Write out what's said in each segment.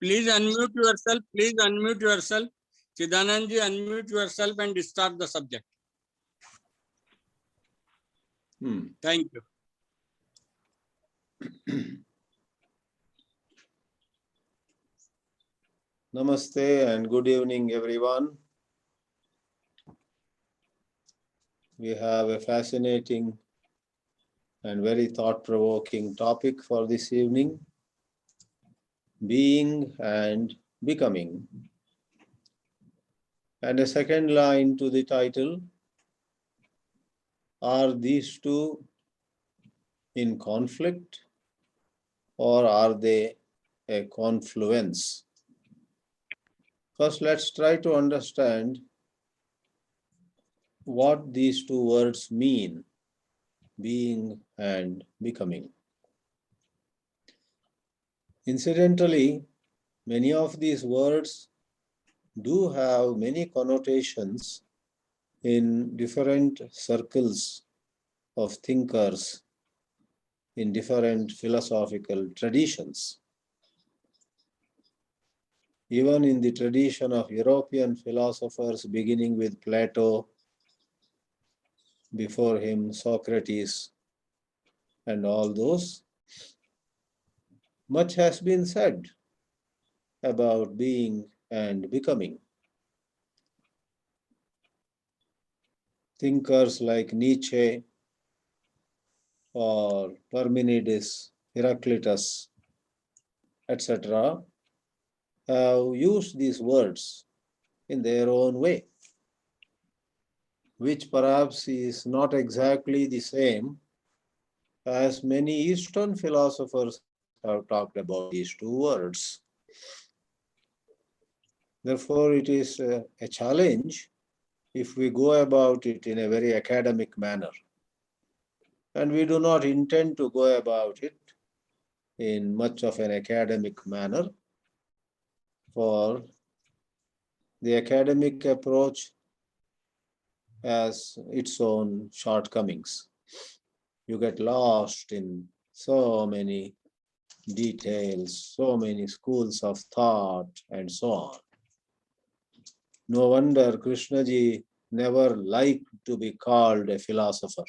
Please unmute yourself. Please unmute yourself. Chidanandaji, unmute yourself and start the subject. Thank you. Namaste and good evening, everyone. We have a fascinating and very thought-provoking topic for this evening: being and becoming. And a second line to the title: are these two in conflict or are they a confluence? First, let's try to understand what these two words mean, being and becoming. Incidentally, many of these words do have many connotations in different circles of thinkers in different philosophical traditions. Even in the tradition of European philosophers, beginning with Plato, before him Socrates, and all those, much has been said about being and becoming. Thinkers like Nietzsche or Parmenides, Heraclitus, etc., have used these words in their own way, which perhaps is not exactly the same as many Eastern philosophers have talked about these two words. Therefore, it is a challenge if we go about it in a very academic manner. And we do not intend to go about it in much of an academic manner, for the academic approach has its own shortcomings. You get lost in so many details, so many schools of thought, and so on. No wonder Krishnaji never liked to be called a philosopher.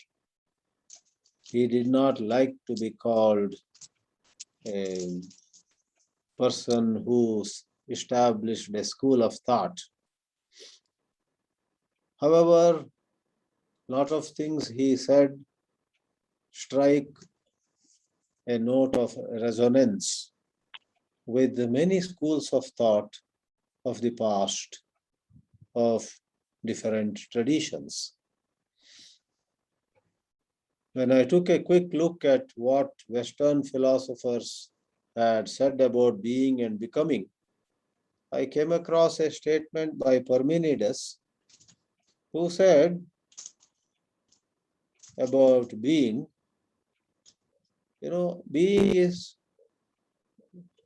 He did not like to be called a person who established a school of thought. However, a lot of things he said strike a note of resonance with the many schools of thought of the past, of different traditions. When I took a quick look at what Western philosophers had said about being and becoming, I came across a statement by Parmenides, who said about being, being is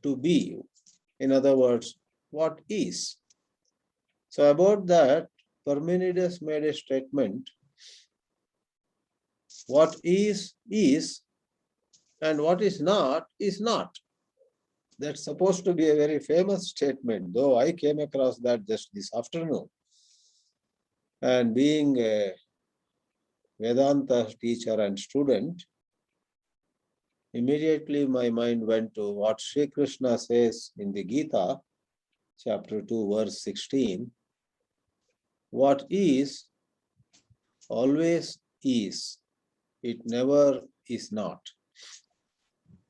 to be. In other words, what is. So about that, Parmenides made a statement: what is, and what is not, is not. That's supposed to be a very famous statement, though I came across that just this afternoon. And being a Vedanta teacher and student, immediately my mind went to what Sri Krishna says in the Gita, chapter 2, verse 16. What is, always is. It never is not.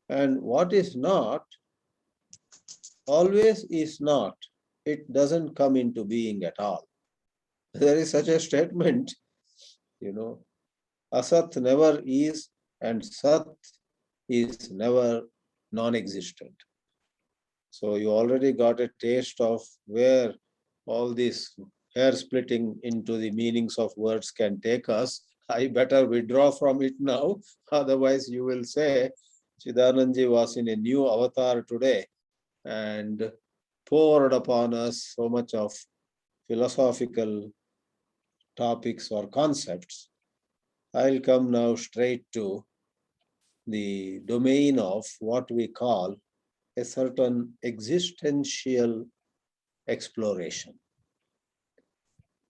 And what is not, always is not. It doesn't come into being at all. There is such a statement, Asat never is and Sat is never non-existent. So you already got a taste of where all this hair splitting into the meanings of words can take us. I better withdraw from it now. Otherwise you will say Chidanandaji was in a new avatar today and poured upon us so much of philosophical topics or concepts. I'll come now straight to the domain of what we call a certain existential exploration.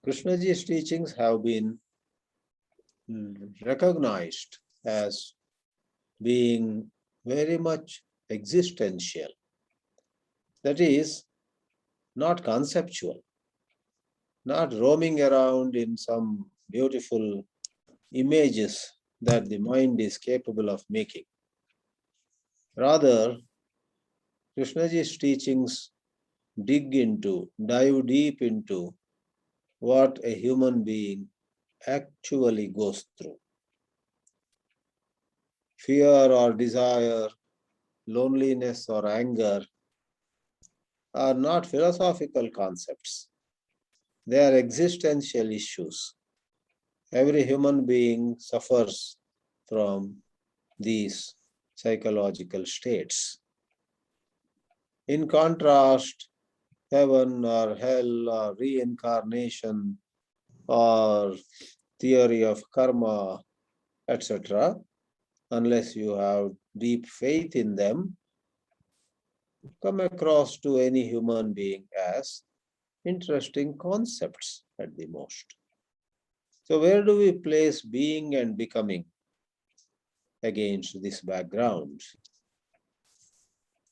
Krishnaji's teachings have been recognized as being very much existential. That is, not conceptual, not roaming around in some beautiful images that the mind is capable of making. Rather, Krishnaji's teachings dive deep into what a human being actually goes through. Fear or desire, loneliness or anger are not philosophical concepts. They are existential issues. Every human being suffers from these psychological states. In contrast, heaven or hell or reincarnation or theory of karma, etc., unless you have deep faith in them, come across to any human being as interesting concepts at the most. So where do we place being and becoming against this background?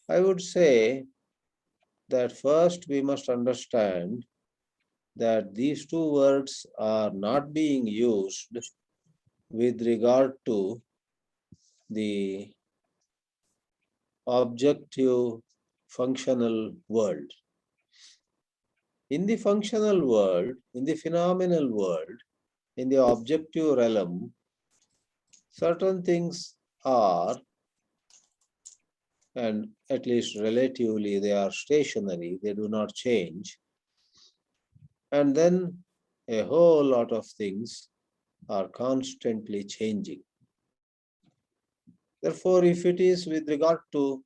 I would say that first we must understand that these two words are not being used with regard to the objective functional world. In the functional world, in the phenomenal world, in the objective realm, certain things are, and at least relatively they are stationary, they do not change. And then a whole lot of things are constantly changing. Therefore, if it is with regard to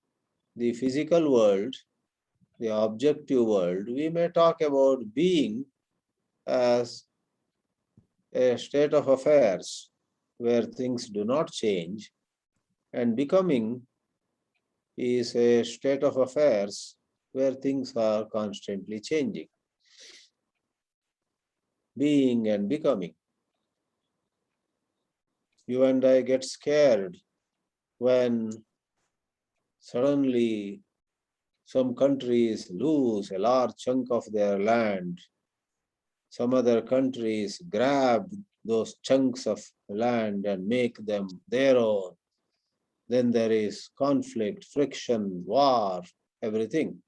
the physical world, the objective world, we may talk about being as a state of affairs where things do not change, and becoming is a state of affairs where things are constantly changing. Being and becoming. You and I get scared when suddenly some countries lose a large chunk of their land. Some other countries grab those chunks of land and make them their own. Then there is conflict, friction, war, everything.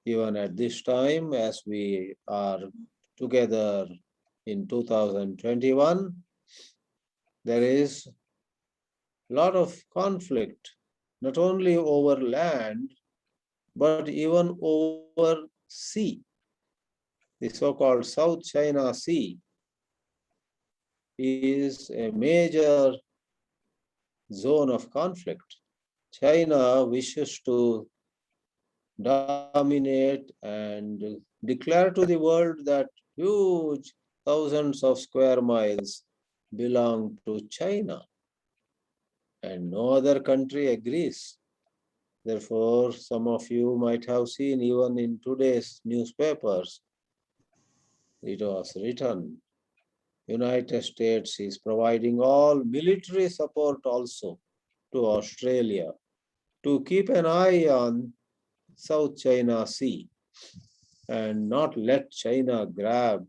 Even at this time, as we are together in 2021, there is a lot of conflict, not only over land, but even over sea. The so-called South China Sea is a major zone of conflict. China wishes to dominate and declare to the world that huge thousands of square miles belong to China, and no other country agrees. Therefore, some of you might have seen even in today's newspapers, it was written, United States is providing all military support also to Australia to keep an eye on South China Sea and not let China grab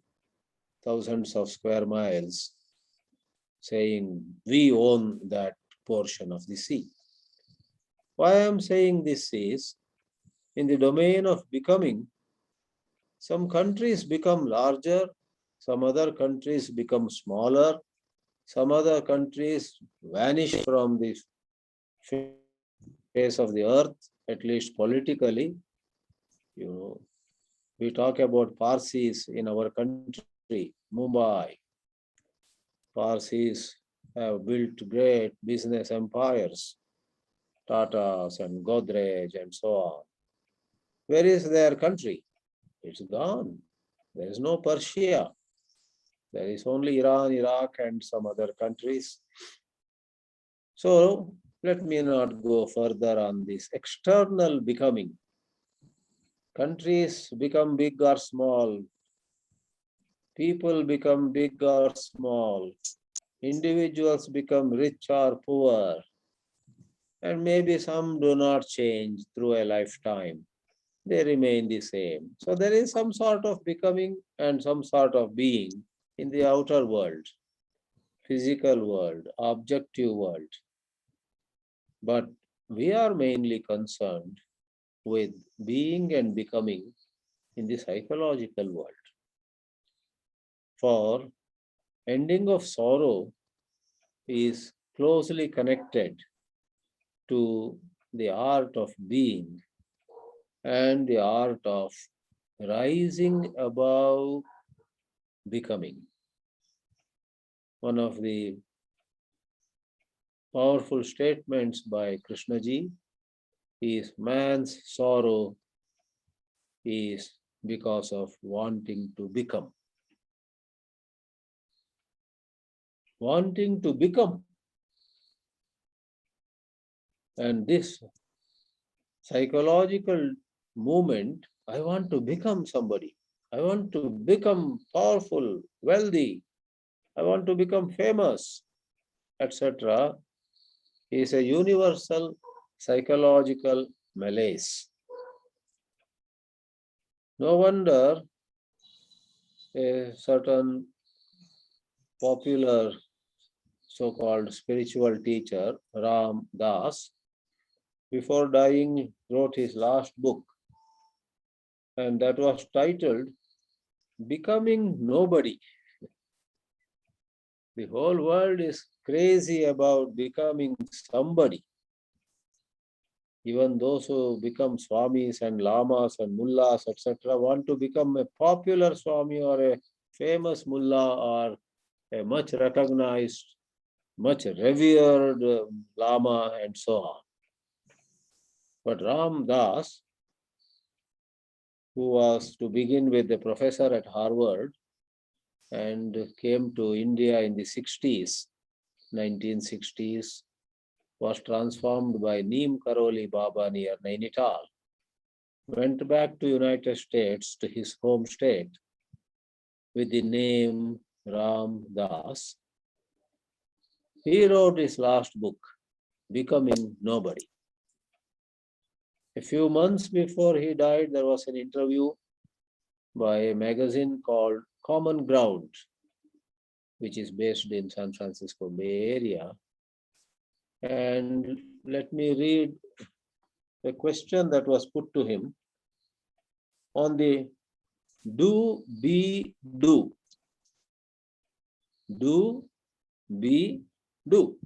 thousands of square miles, saying we own that portion of the sea. Why I am saying this is, in the domain of becoming, some countries become larger, some other countries become smaller, some other countries vanish from the face of the earth, at least politically. We talk about Parsis in our country, Mumbai. Parsis have built great business empires, Tatas and Godrej and so on. Where is their country? It's gone. There is no Persia. There is only Iran, Iraq, and some other countries. So Let me not go further on this external becoming. Countries become big or small, people become big or small, individuals become rich or poor, and maybe some do not change through a lifetime. They remain the same. So there is some sort of becoming and some sort of being in the outer world, physical world, objective world. But we are mainly concerned with being and becoming in the psychological world. For ending of sorrow is closely connected to the art of being and the art of rising above becoming. One of the powerful statements by Krishnaji is man's sorrow is because of wanting to become. Wanting to become. And this psychological movement, I want to become somebody. I want to become powerful, wealthy. I want to become famous, etc., is a universal psychological malaise. No wonder a certain popular so-called spiritual teacher, Ram Das, before dying wrote his last book, and that was titled Becoming Nobody. The whole world is crazy about becoming somebody. Even those who become swamis and lamas and mullahs, etc., want to become a popular swami or a famous mullah or a much recognized, much revered lama and so on. But Ram Das, who was to begin with a professor at Harvard and came to India in the 60s, 1960s, was transformed by Neem Karoli Baba near Nainital, went back to United States to his home state with the name Ram Das. He wrote his last book, Becoming Nobody. A few months before he died, there was an interview by a magazine called Common Ground, which is based in San Francisco Bay Area. And let me read a question that was put to him on the do, be, do. Do, be, do.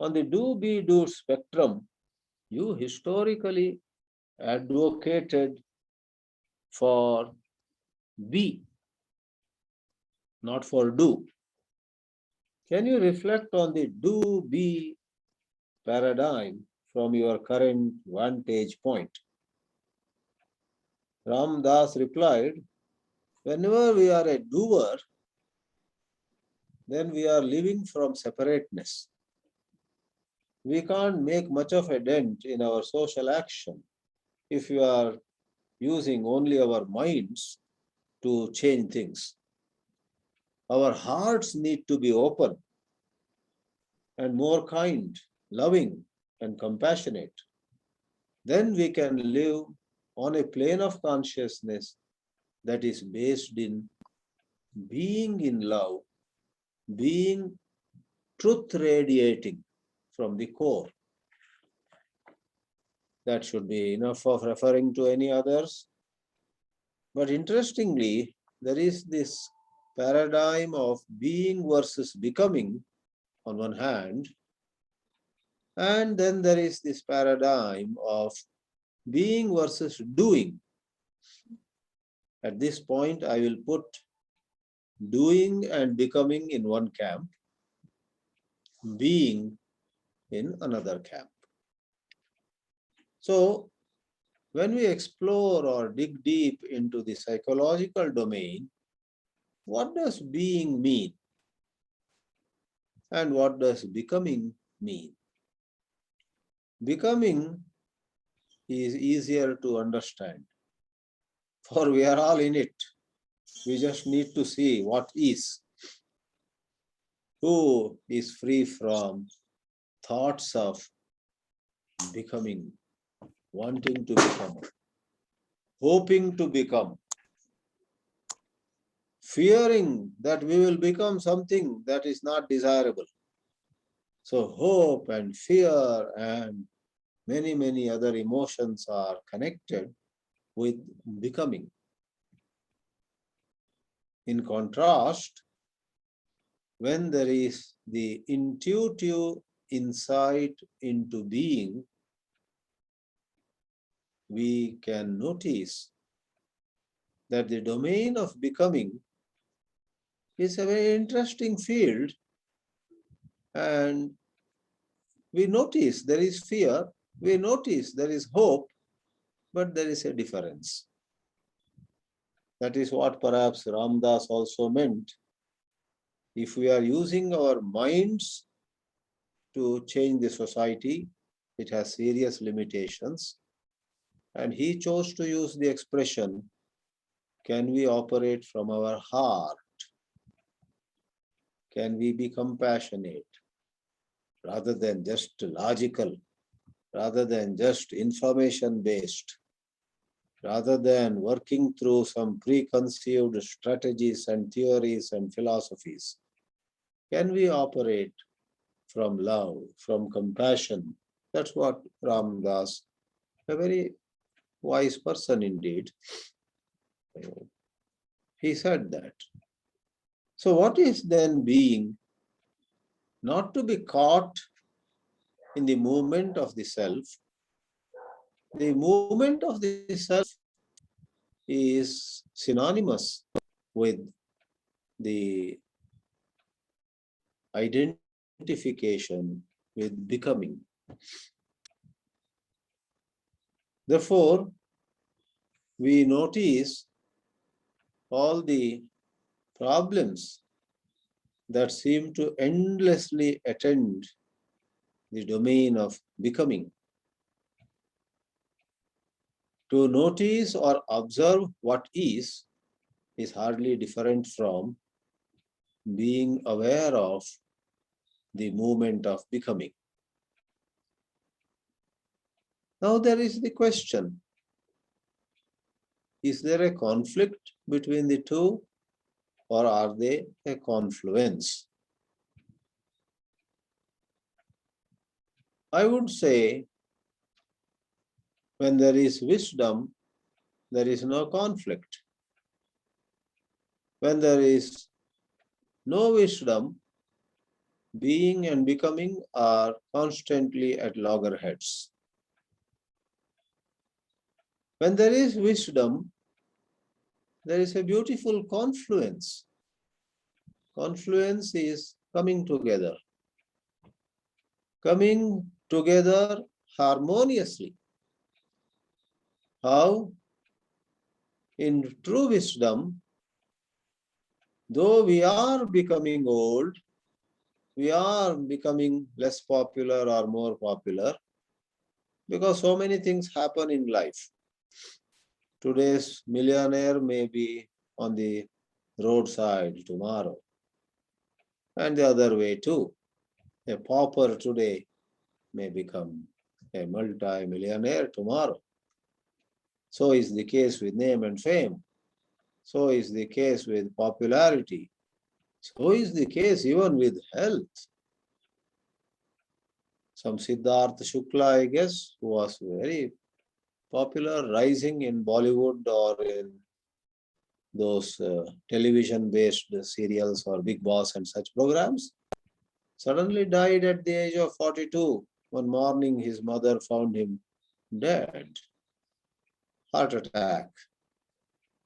On the do, be, do spectrum, you historically advocated for be, not for do. Can you reflect on the do, be paradigm from your current vantage point? Ram Das replied, whenever we are a doer, then we are living from separateness. We can't make much of a dent in our social action if we are using only our minds to change things. Our hearts need to be open and more kind, loving, and compassionate. Then we can live on a plane of consciousness that is based in being in love, being truth radiating from the core. That should be enough of referring to any others. But interestingly, there is this paradigm of being versus becoming on one hand, and then there is this paradigm of being versus doing. At this point, I will put doing and becoming in one camp, being in another camp. So, when we explore or dig deep into the psychological domain, what does being mean? And what does becoming mean? Becoming is easier to understand, for we are all in it. We just need to see what is. Who is free from thoughts of becoming, wanting to become, hoping to become, fearing that we will become something that is not desirable? So hope and fear and many other emotions are connected with becoming. In contrast, when there is the intuitive insight into being, we can notice that the domain of becoming is a very interesting field, and we notice there is fear, we notice there is hope, but there is a difference. That is what perhaps Ramdas also meant. If we are using our minds to change the society, it has serious limitations. And he chose to use the expression, can we operate from our heart? Can we be compassionate rather than just logical, rather than just information based, rather than working through some preconceived strategies and theories and philosophies? Can we operate from love, from compassion? That's what Ramdas, a very wise person indeed, he said that. So what is then being? Not to be caught in the movement of the self. The movement of the self is synonymous with the identification with becoming. Therefore, we notice all the problems that seem to endlessly attend the domain of becoming. To notice or observe what is hardly different from being aware of the movement of becoming. Now there is the question, is there a conflict between the two, or are they a confluence? I would say when there is wisdom, there is no conflict. When there is no wisdom, being and becoming are constantly at loggerheads. When there is wisdom, there is a beautiful confluence. Confluence is coming together harmoniously. How? In true wisdom, though we are becoming old, we are becoming less popular or more popular, because so many things happen in life. Today's millionaire may be on the roadside tomorrow, and the other way too. A pauper today may become a multi-millionaire tomorrow. So is the case with name and fame. So is the case with popularity. So is the case even with health. Some Siddhartha Shukla, I guess, who was very popular, rising in Bollywood or in those television-based serials or Big Boss and such programs, suddenly died at the age of 42. One morning, his mother found him dead. Heart attack.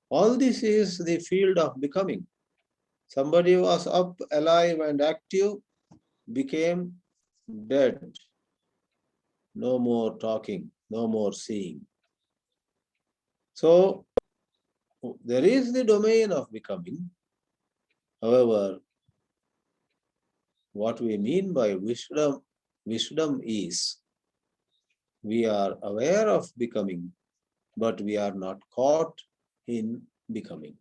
All this is the field of becoming. Somebody was up, alive and active, became dead. No more talking, no more seeing. So there is the domain of becoming. However, what we mean by wisdom is We are aware of becoming, but we are not caught in becoming.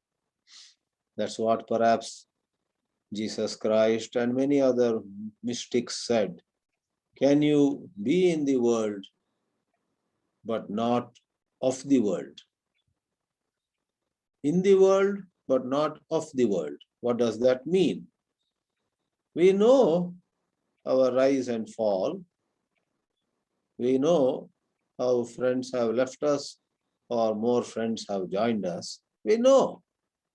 That's what perhaps Jesus Christ and many other mystics said. Can you be in the world, but not of the world? In the world, but not of the world. What does that mean? We know our rise and fall. We know how friends have left us or more friends have joined us. We know.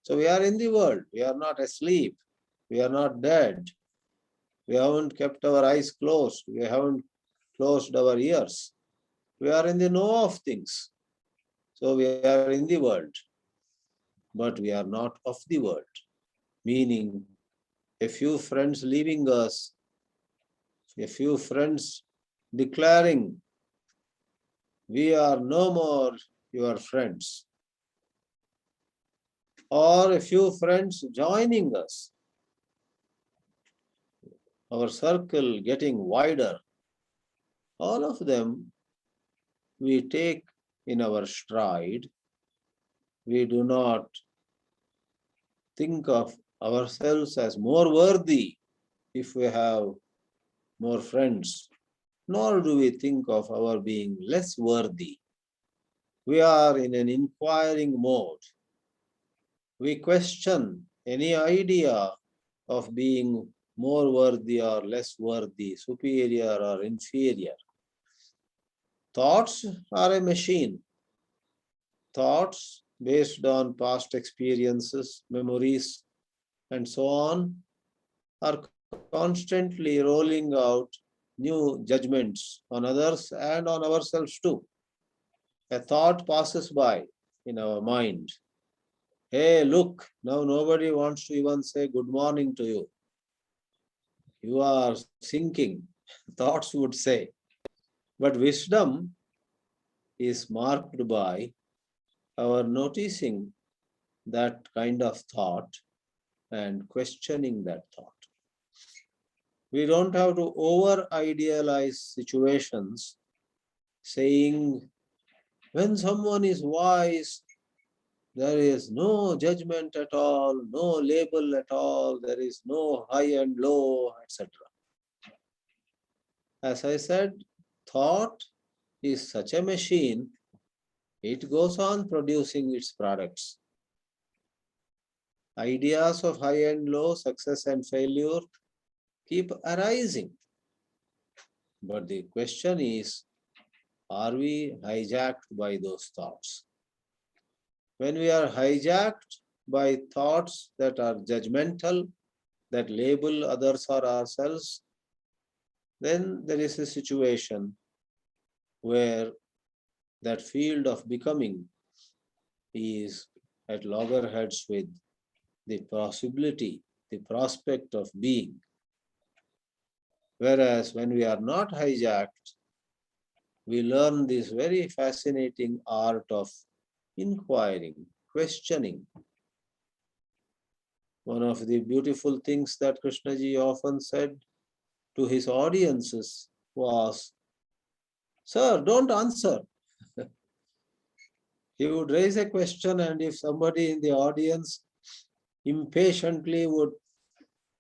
So we are in the world. We are not asleep. We are not dead. We haven't kept our eyes closed. We haven't closed our ears. We are in the know of things. So we are in the world, but we are not of the world. Meaning, a few friends leaving us, a few friends declaring, we are no more your friends, or a few friends joining us, our circle getting wider, all of them we take in our stride. We do not think of ourselves as more worthy if we have more friends, nor do we think of our being less worthy. We are in an inquiring mode. We question any idea of being more worthy or less worthy, superior or inferior. Thoughts are a machine. Thoughts based on past experiences, memories, and so on are constantly rolling out new judgments on others and on ourselves too. A thought passes by in our mind. Hey, look, now nobody wants to even say good morning to you. You are sinking, thoughts would say. But wisdom is marked by our noticing that kind of thought and questioning that thought. We don't have to over idealize situations, saying when someone is wise, there is no judgment at all, no label at all, there is no high and low, etc. As I said, thought is such a machine, it goes on producing its products. Ideas of high and low, success and failure keep arising. But the question is, are we hijacked by those thoughts? When we are hijacked by thoughts that are judgmental, that label others or ourselves, then there is a situation where that field of becoming is at loggerheads with the possibility, the prospect of being. Whereas when we are not hijacked, we learn this very fascinating art of inquiring, questioning. One of the beautiful things that Krishnaji often said to his audiences was, "Sir, don't answer." He would raise a question, and if somebody in the audience impatiently would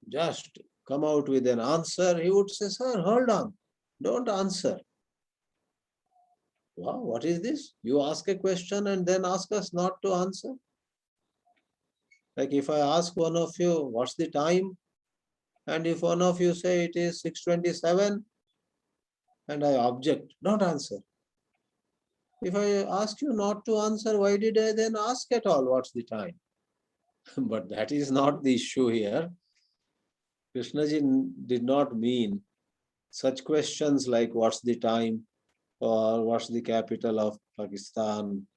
just come out with an answer, he would say, "Sir, hold on, don't answer." Wow, what is this? You ask a question and then ask us not to answer? Like if I ask one of you, what's the time? And if one of you say it is 6:27, and I object, don't answer. If I ask you not to answer, why did I then ask at all what's the time? But that is not the issue here. Krishnaji did not mean such questions like what's the time or what's the capital of Pakistan,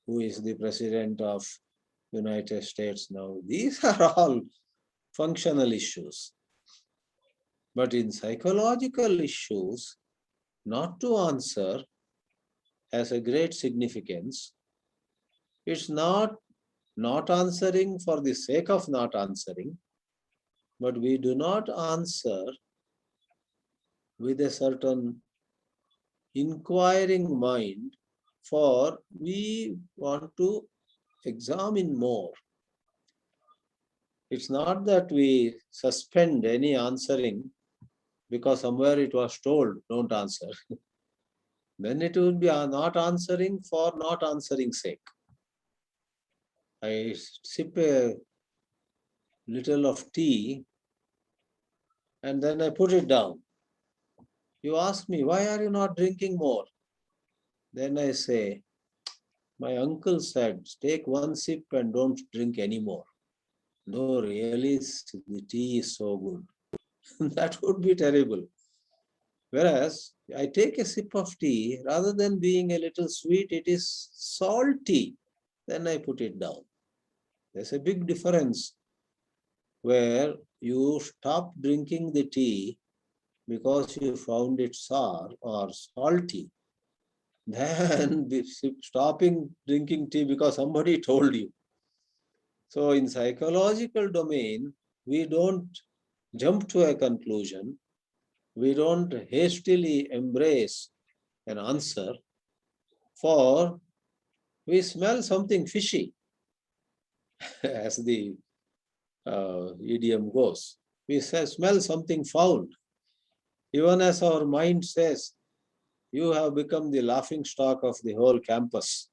who is the president of United States now. These are all functional issues. But in psychological issues, not to answer has a great significance. It's not answering for the sake of not answering, but we do not answer with a certain inquiring mind, for we want to examine more. It's not that we suspend any answering because somewhere it was told, don't answer. Then it will be not answering for not answering sake. I sip a little of tea and then I put it down. You ask me, why are you not drinking more? Then I say, my uncle said, take one sip and don't drink anymore. No, really, the tea is so good. That would be terrible. Whereas I take a sip of tea, rather than being a little sweet, it is salty. Then I put it down. There's a big difference where you stop drinking the tea because you found it sour or salty, then stopping drinking tea because somebody told you. So in psychological domain, we don't jump to a conclusion. We don't hastily embrace an answer, for we smell something fishy, as the idiom goes. We say, smell something foul. Even as our mind says, you have become the laughing stock of the whole campus.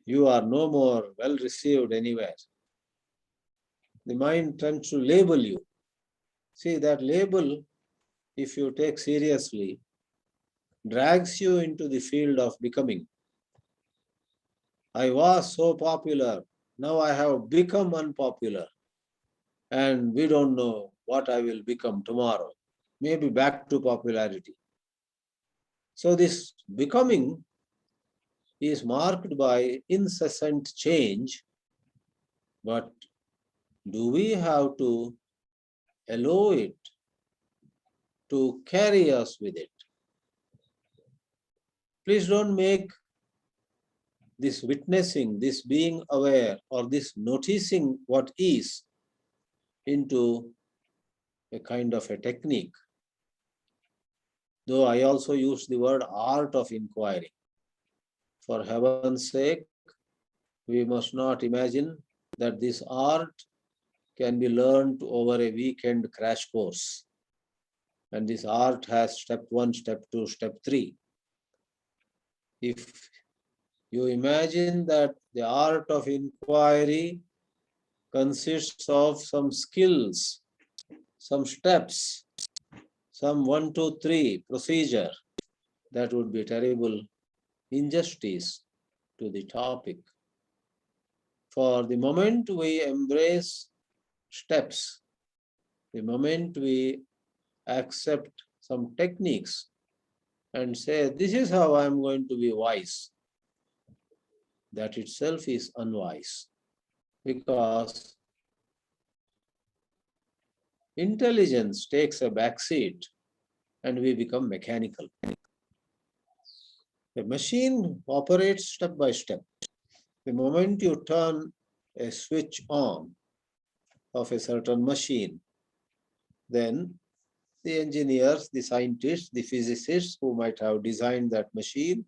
You are no more well received anywhere. The mind tends to label you. See, that label, if you take seriously, drags you into the field of becoming. I was so popular, now I have become unpopular. And we don't know what I will become tomorrow. Maybe back to popularity. So this becoming is marked by incessant change, but do we have to allow it to carry us with it? Please don't make this witnessing, this being aware, or this noticing what is into a kind of a technique. Though I also use the word art of inquiry. For heaven's sake, we must not imagine that this art can be learned over a weekend crash course. And this art has step 1, step 2, step 3. If you imagine that the art of inquiry consists of some skills, some steps, some 1, 2, 3 procedure, that would be terrible injustice to the topic. For the moment we embrace steps, the moment we accept some techniques and say, this is how I am going to be wise, that itself is unwise, because intelligence takes a backseat and we become mechanical. The machine operates step by step. The moment you turn a switch on of a certain machine, then the engineers, the scientists, the physicists who might have designed that machine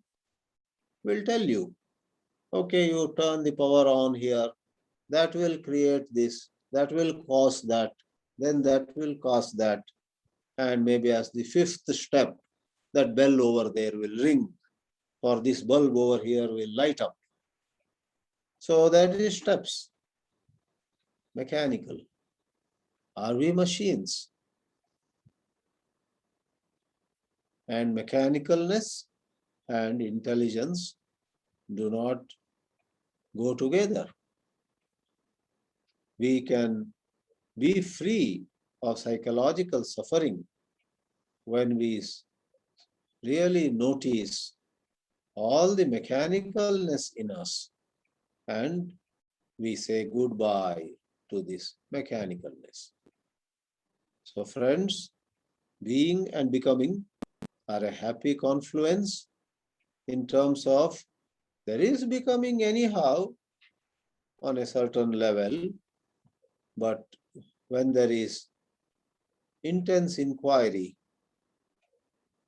will tell you, okay, you turn the power on here, that will create this, that will cause that, then that will cause that. And maybe as the 5th step, that bell over there will ring, or this bulb over here will light up. So that is steps, mechanical. Are we machines? And mechanicalness and intelligence do not go together. We can be free of psychological suffering when we really notice all the mechanicalness in us and we say goodbye to this mechanicalness. So friends, being and becoming are a happy confluence in terms of there is becoming anyhow on a certain level, but when there is intense inquiry,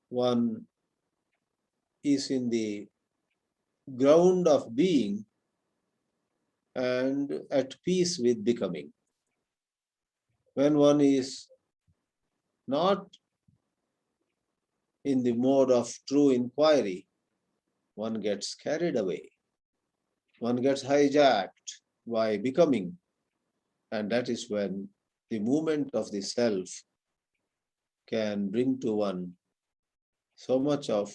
one is in the ground of being and at peace with becoming. When one is not in the mode of true inquiry, one gets carried away. One gets hijacked by becoming, and that is when the movement of the self can bring to one so much of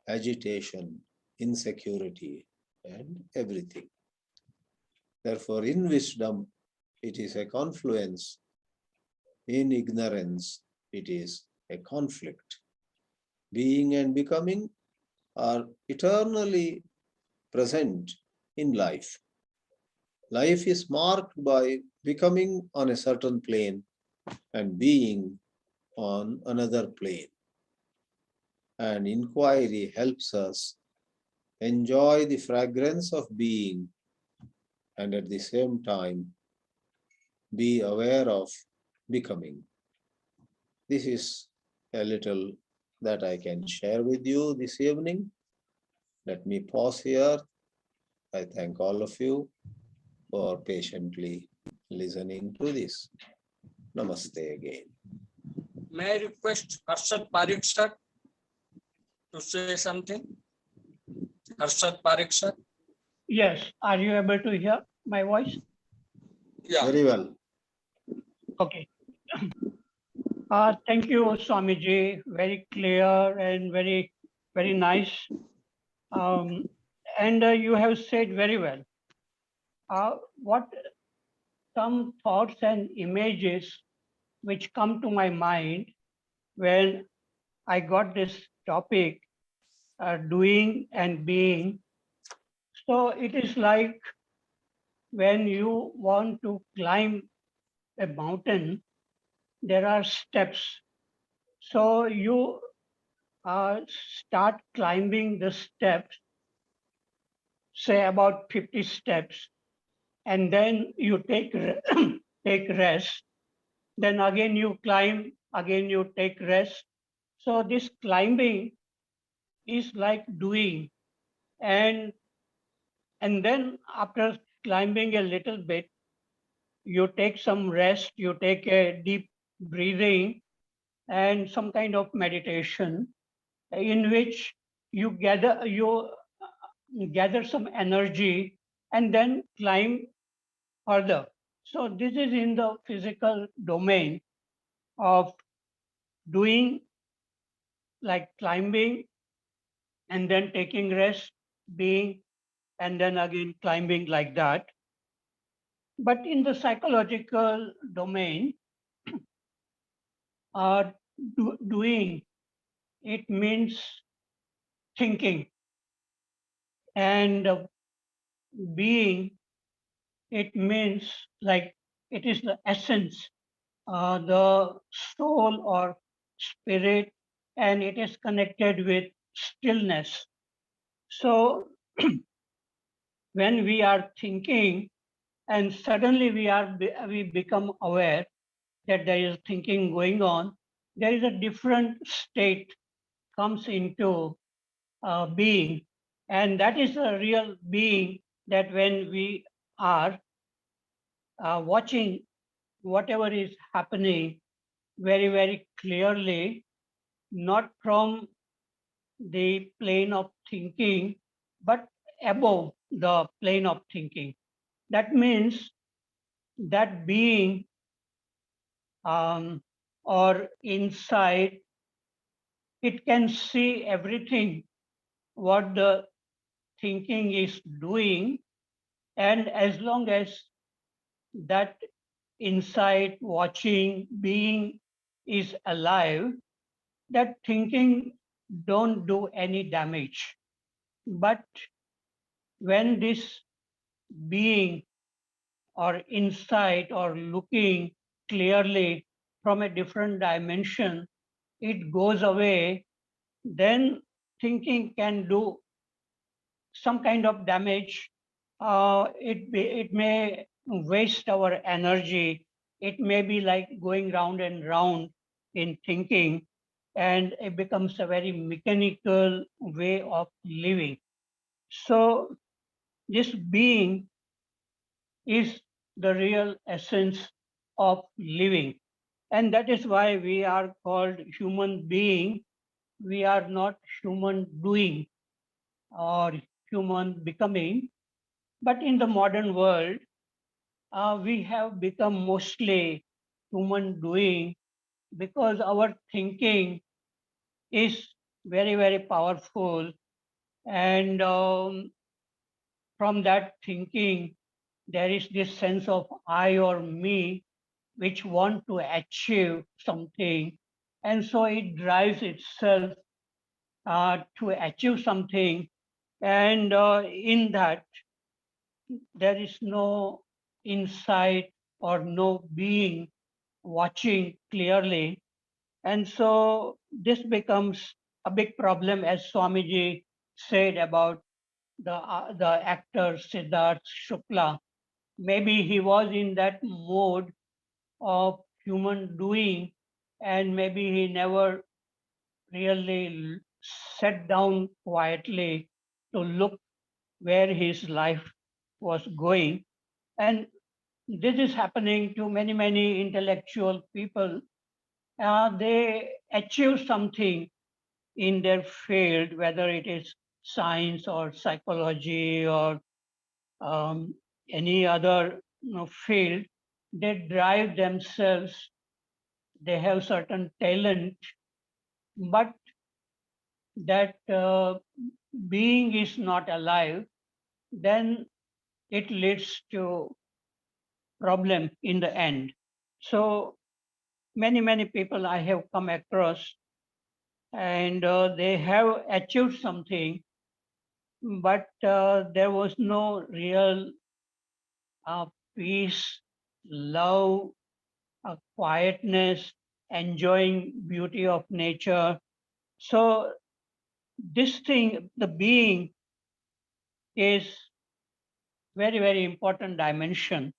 agitation, insecurity, and everything. Therefore, in wisdom, it is a confluence. In ignorance, it is a conflict. Being and becoming are eternally present in life. Life is marked by becoming on a certain plane and being on another plane. And inquiry helps us enjoy the fragrance of being and at the same time be aware of becoming. This is a little that I can share with you this evening. Let me pause here. I thank all of you for patiently listening to this. Namaste again. May I request Harshad Parekh sir to say something? Harshad Parekh sir? Yes, are you able to hear my voice? Yeah. Very well. Okay. Thank you, Swamiji. Very clear and very nice. And you have said very well. What some thoughts and images which come to my mind when I got this topic, doing and being. So it is like when you want to climb a mountain, there are steps. So you start climbing the steps, say about 50 steps, and then you take take rest. Then again you climb, again you take rest. So this climbing is like doing, and then after climbing a little bit, you take some rest, you take a deep breathing and some kind of meditation in which you gather some energy and then climb further. So this is in the physical domain of doing, like climbing and then taking rest, being, and then again climbing like that. But in the psychological domain, doing, it means thinking, and being, it means like it is the essence, the soul or spirit, and it is connected with stillness. So when we are thinking and suddenly we become aware that there is thinking going on, there is a different state comes into being, and that is a real being, that when we are watching whatever is happening very clearly, not from the plane of thinking, but above the plane of thinking. That means that being or inside, it can see everything what the thinking is doing, and as long as that inside watching being is alive, that thinking don't do any damage. But when this being or insight or looking clearly from a different dimension, it goes away, then thinking can do some kind of damage. It may waste our energy. It may be like going round and round in thinking. and it becomes a very mechanical way of living. So this being is the real essence of living. And that is why we are called human being. We are not human doing or human becoming. But in the modern world, we have become mostly human doing because our thinking is very, very powerful. And from that thinking, there is this sense of I or me, which want to achieve something. And so it drives itself to achieve something. And in that, there is no insight or no being watching clearly. And so this becomes a big problem, as Swamiji said about the actor Siddharth Shukla. Maybe he was in that mode of human doing, and maybe he never really sat down quietly to look where his life was going. And this is happening to many, many intellectual people. They achieve something in their field, whether it is science or psychology or um, any other field. They drive themselves, they have certain talent, but that being is not alive, then it leads to problem in the end. So many, many people I have come across, and they have achieved something, but there was no real uh, peace, love, quietness, enjoying beauty of nature. So this thing, the being, is very, very important dimension.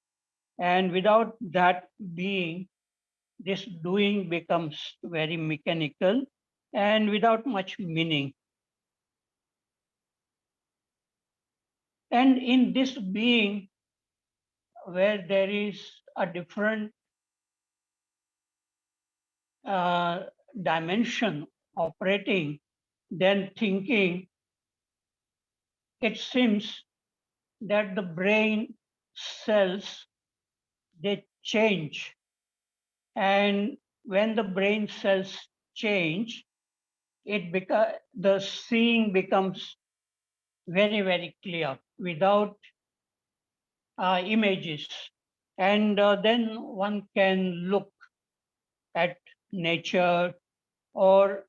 And without that being, this doing becomes very mechanical and without much meaning. And in this being, where there is a different uh, dimension operating than thinking, it seems that the brain cells, they change. And when the brain cells change, the seeing becomes very, very clear without images. And then one can look at nature or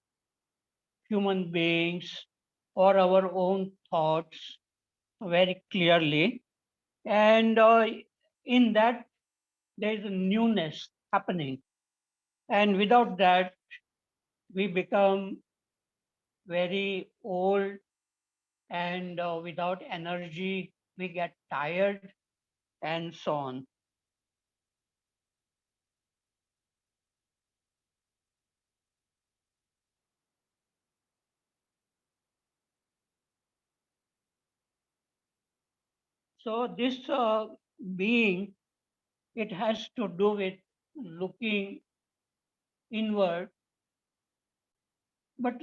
human beings or our own thoughts very clearly. And in that, there is a newness happening. And without that, we become very old, and without energy, we get tired and so on. So this being, it has to do with looking inward. But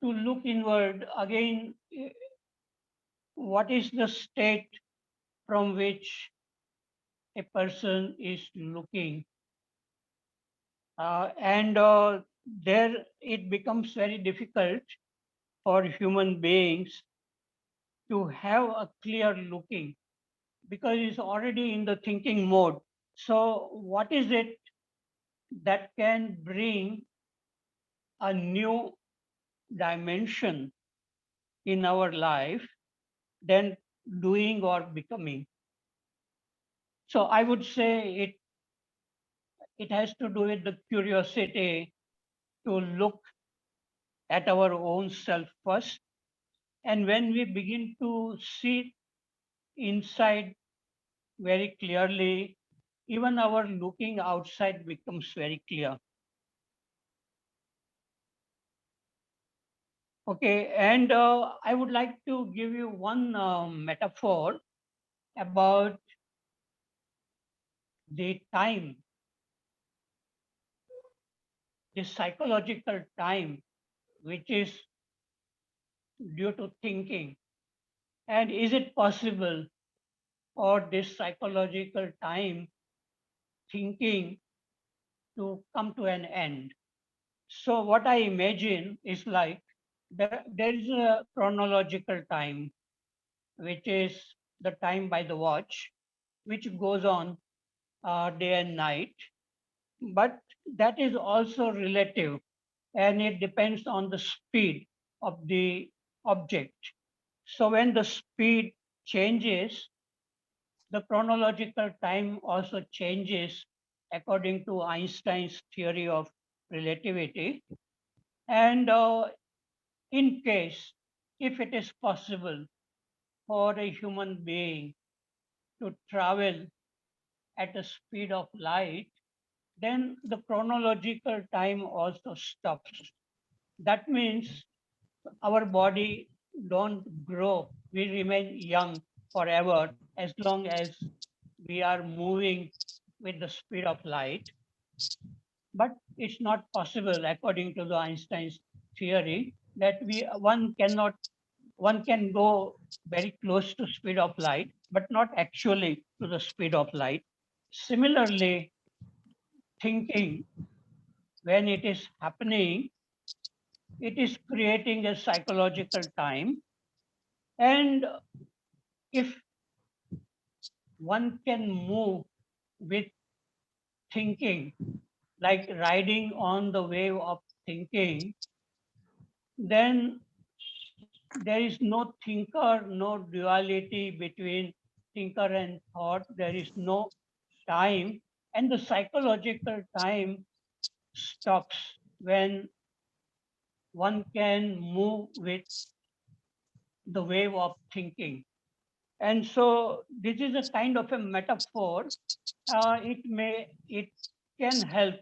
to look inward, again, what is the state from which a person is looking? And there it becomes very difficult for human beings to have a clear looking because it's already in the thinking mode. So, what is it that can bring a new dimension in our life than doing or becoming? So, I would say it has to do with the curiosity to look at our own self first. And when we begin to see inside very clearly, even our looking outside becomes very clear. Okay, and I would like to give you one metaphor about the time, the psychological time, which is due to thinking. And is it possible for this psychological time thinking to come to an end? So what I imagine is like there is a chronological time, which is the time by the watch, which goes on day and night. But that is also relative, and it depends on the speed of the object. So when the speed changes, the chronological time also changes according to Einstein's theory of relativity. And in case, if it is possible for a human being to travel at the speed of light, then the chronological time also stops. That means our body don't grow. We remain young forever as long as we are moving with the speed of light. But it's not possible, according to the Einstein's theory, that one can go very close to speed of light, but not actually to the speed of light. Similarly, thinking, when it is happening, it is creating a psychological time. And if one can move with thinking, like riding on the wave of thinking, then there is no thinker, no duality between thinker and thought. There is no time, and the psychological time stops when one can move with the wave of thinking. And so this is a kind of a metaphor. It can help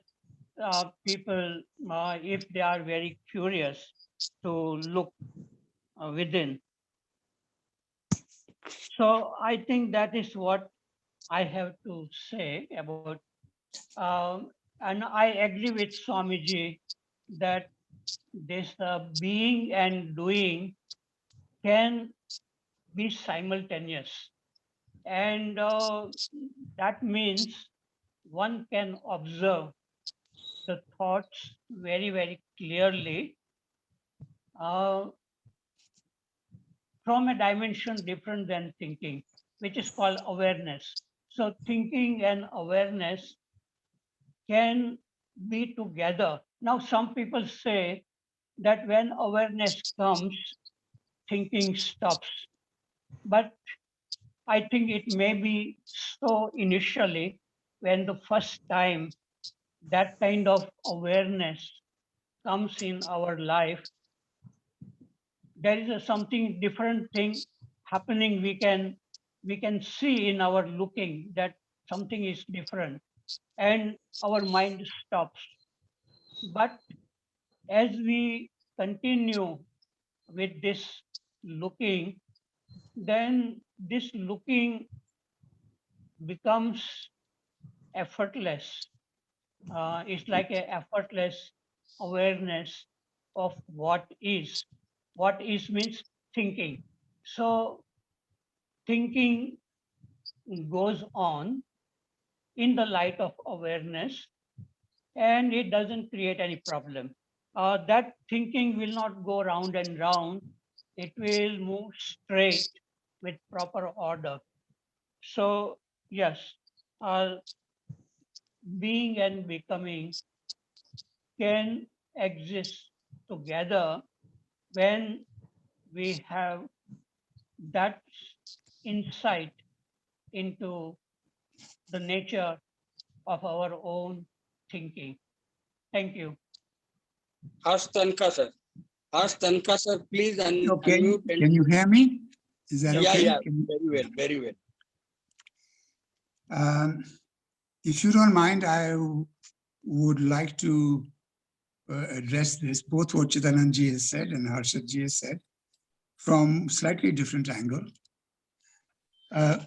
people if they are very curious to look within. So I think that is what I have to say about, and I agree with Swamiji that this being and doing can be simultaneous. And that means one can observe the thoughts very, very clearly from a dimension different than thinking, which is called awareness. So thinking and awareness can be together. Now, some people say that when awareness comes, thinking stops. But I think it may be so initially when the first time that kind of awareness comes in our life, there is something different thing happening. We can see in our looking that something is different, and our mind stops. But as we continue with this looking, then this looking becomes effortless. It's like an effortless awareness of what is. What is means thinking. So thinking goes on in the light of awareness, and it doesn't create any problem. That thinking will not go round and round. It will move straight with proper order. So yes, uh, being and becoming can exist together when we have that insight into the nature of our own thinking. Thank you. Ask Tankha, sir. Ask Tankha, sir, please Okay, unmute. can you hear me? Is that Yeah, okay? yeah, Can you- very well, very well. If you don't mind, I would like to address this, both what Chidanandaji has said and Harshadji has said, from slightly different angle. I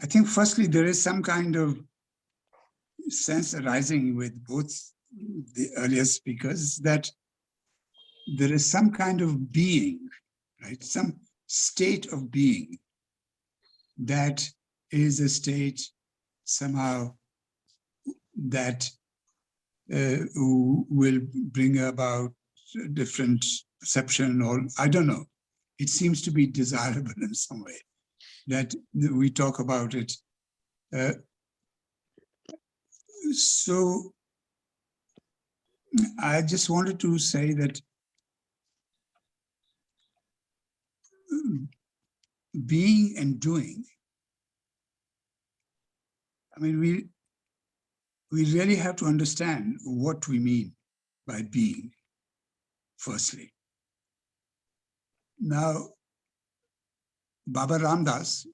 think firstly, there is some kind of sense arising with both the earlier speakers that there is some kind of being, right? Some state of being that is a state somehow that will bring about different perception, or I don't know. It seems to be desirable in some way that we talk about it. So I just wanted to say that being and doing, I mean, we really have to understand what we mean by being, firstly. Now, Baba Ramdas,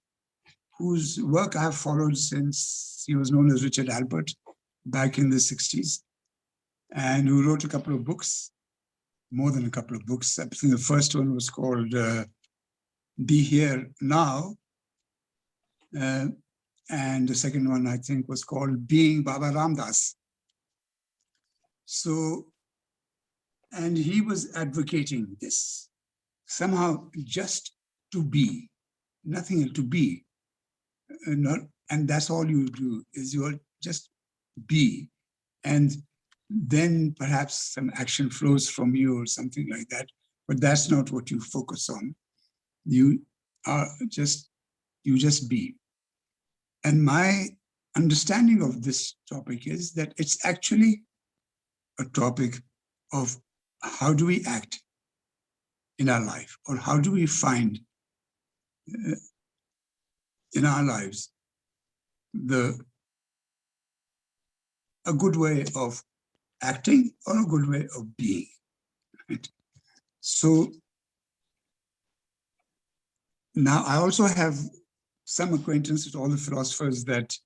whose work I have followed since he was known as Richard Alpert back in the 60s, and who wrote a couple of books, more than a couple of books. I think the first one was called Be Here Now, and the second one, I think, was called Being Baba Ramdas. So, and he was advocating this, somehow just to be, nothing else, to be. And that's all you do, is you just be. And then perhaps some action flows from you or something like that. But that's not what you focus on. You just be. And my understanding of this topic is that it's actually a topic of how do we act in our life, or how do we find in our lives a good way of acting or a good way of being. Right? So now I also have some acquaintance with all the philosophers that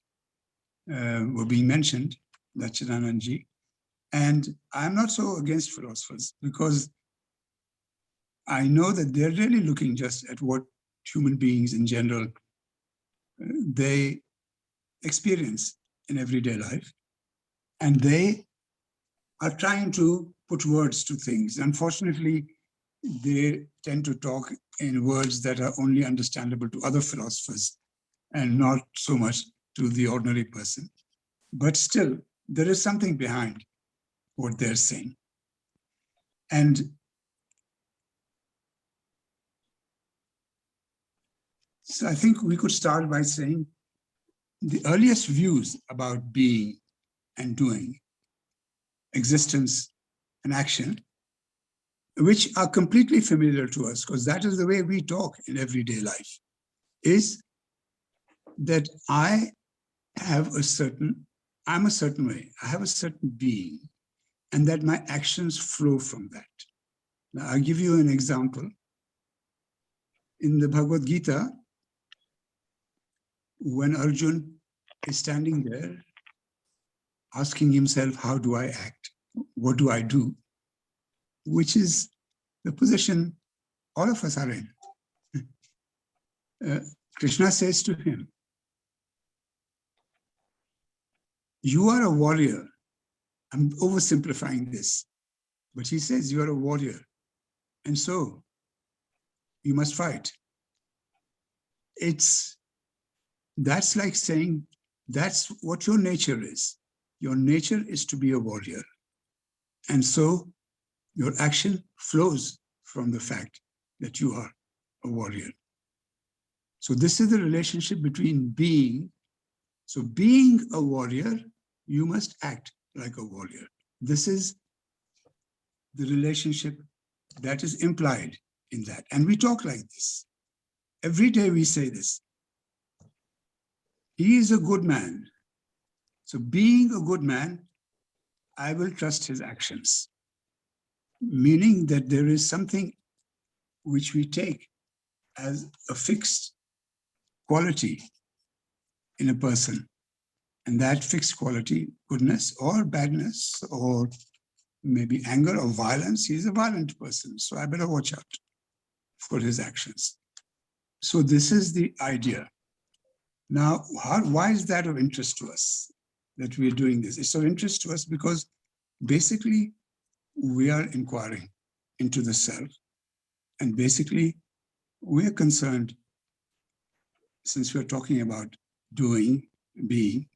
were being mentioned, that Chidanandaji, and I'm not so against philosophers because I know that they're really looking just at what human beings in general they experience in everyday life, and they are trying to put words to things. Unfortunately, they tend to talk in words that are only understandable to other philosophers and not so much to the ordinary person. But still, there is something behind what they're saying. And so I think we could start by saying the earliest views about being and doing, existence and action, which are completely familiar to us, because that is the way we talk in everyday life, is that I'm a certain way, I have a certain being, and that my actions flow from that. Now, I'll give you an example. In the Bhagavad-Gita, when Arjun is standing there asking himself, how do I act? What do I do? Which is the position all of us are in. Krishna says to him, you are a warrior. I'm oversimplifying this, but he says you are a warrior. And so you must fight. That's like saying that's what your nature is. Your nature is to be a warrior. And so your action flows from the fact that you are a warrior. So this is the relationship between being. So being a warrior, you must act like a warrior. This is the relationship that is implied in that. And we talk like this. Every day we say this. He is a good man. So being a good man, I will trust his actions. Meaning that there is something which we take as a fixed quality in a person. And that fixed quality, goodness or badness, or maybe anger or violence, he's a violent person. So I better watch out for his actions. So this is the idea. Now, why is that of interest to us, that we are doing this? It's of interest to us because basically we are inquiring into the self. And basically we are concerned, since we're talking about doing, being,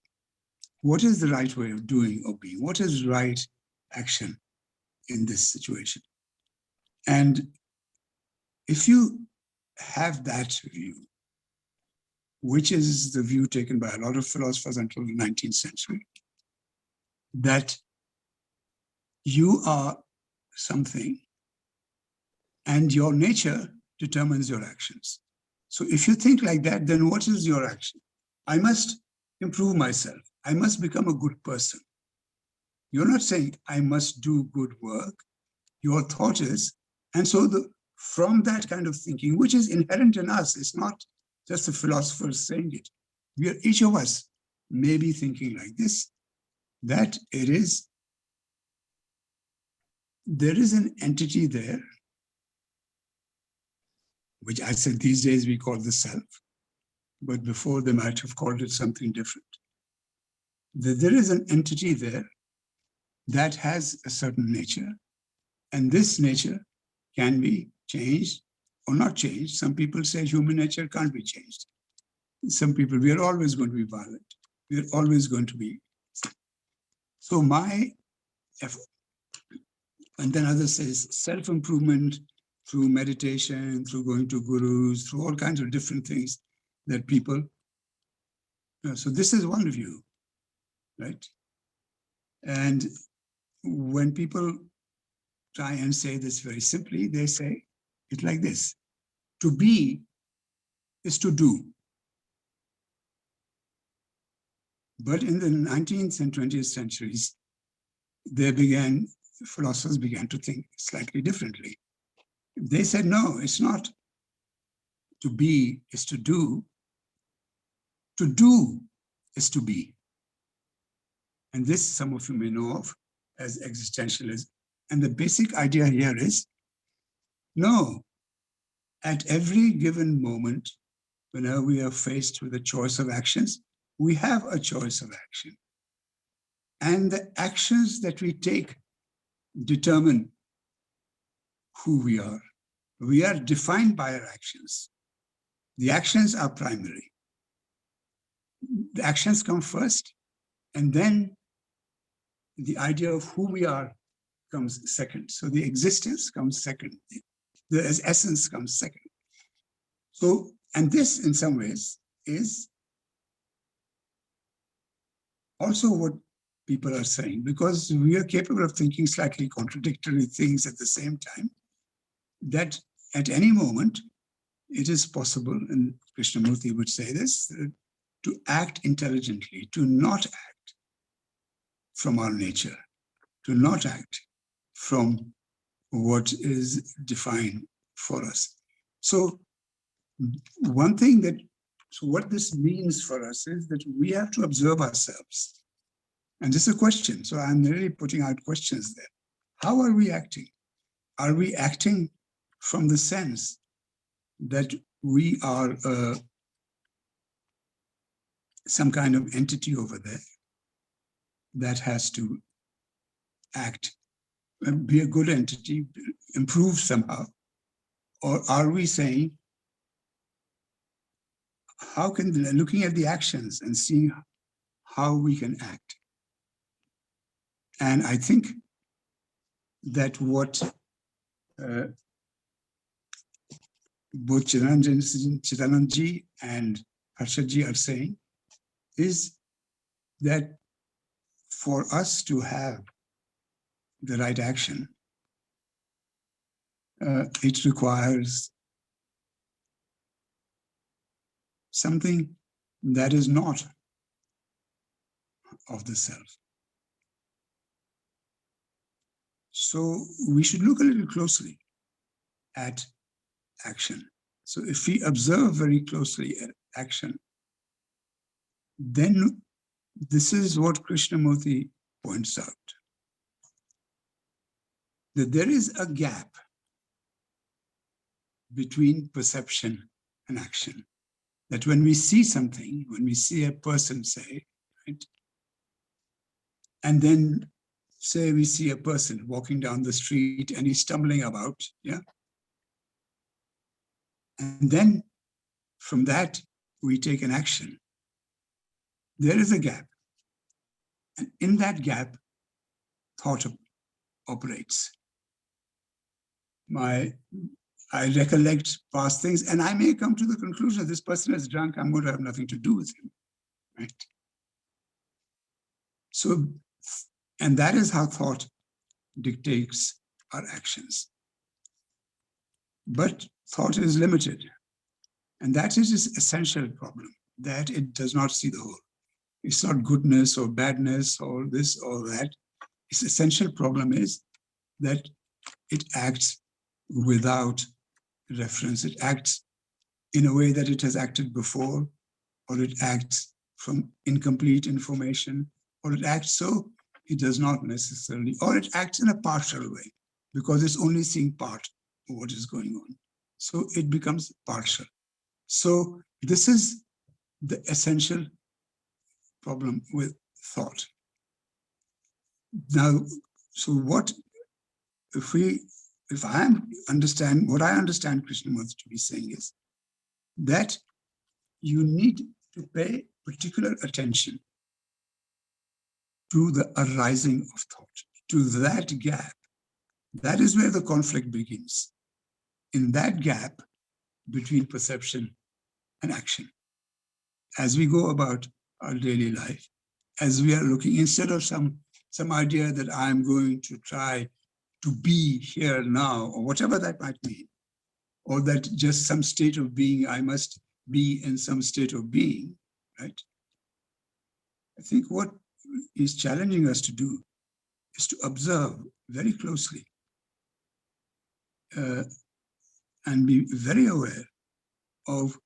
what is the right way of doing or being? What is right action in this situation? And if you have that view, which is the view taken by a lot of philosophers until the 19th century, that you are something and your nature determines your actions. So if you think like that, then what is your action? I must improve myself. I must become a good person. You're not saying I must do good work. Your thought is, and so from that kind of thinking, which is inherent in us, it's not just the philosophers saying it. We are, each of us may be thinking like this, that there is an entity there, which I said these days we call the self, but before they might have called it something different. That there is an entity there that has a certain nature, and this nature can be changed or not changed. Some people say human nature can't be changed. Some people, we are always going to be violent. We are always going to be. So my effort, and then others says self-improvement through meditation, through going to gurus, through all kinds of different things that people, so this is one view, right? And when people try and say this very simply, they say it like this: to be is to do. But in the 19th and 20th centuries, philosophers began to think slightly differently. They said, no, it's not to be is to do. To do is to be. And this some of you may know of as existentialism. And the basic idea here is, no, at every given moment, whenever we are faced with a choice of actions, we have a choice of action. And the actions that we take determine who we are. We are defined by our actions. The actions are primary. The actions come first, and then the idea of who we are comes second. So the existence comes second. The essence comes second. So, and this in some ways is also what people are saying, because we are capable of thinking slightly contradictory things at the same time, that at any moment it is possible, and Krishnamurti would say this, to act intelligently, to not act from our nature, to not act from what is defined for us. So one thing so what this means for us is that we have to observe ourselves. And this is a question. So I'm really putting out questions there. How are we acting? Are we acting from the sense that we are some kind of entity over there that has to act, be a good entity, improve somehow? Or are we saying, looking at the actions and seeing how we can act? And I think that what both Chidanandaji and Harshad are saying is that for us to have the right action, it requires something that is not of the self. So we should look a little closely at action. So if we observe very closely at action, then this is what Krishnamurti points out, that there is a gap between perception and action. That when we see something, when we see a person, say, right, and then say we see a person walking down the street and he's stumbling about, yeah, and then from that we take an action. There is a gap, and in that gap, thought operates. I recollect past things, and I may come to the conclusion that this person is drunk, I'm going to have nothing to do with him, right? So, and that is how thought dictates our actions. But thought is limited, and that is its essential problem, that it does not see the whole. It's not goodness or badness or this or that. Its essential problem is that it acts without reference. It acts in a way that it has acted before, or it acts from incomplete information, or it acts so it does not necessarily, or it acts in a partial way because it's only seeing part of what is going on. So it becomes partial. So this is the essential problem with thought. Now, so what if I understand, what I understand Krishnamurti to be saying is that you need to pay particular attention to the arising of thought, to that gap. That is where the conflict begins, in that gap between perception and action. As we go about our daily life, as we are looking, instead of some idea that I'm going to try to be here now, or whatever that might mean, or that just some state of being, I must be in some state of being, right? I think what is challenging us to do is to observe very closely and be very aware of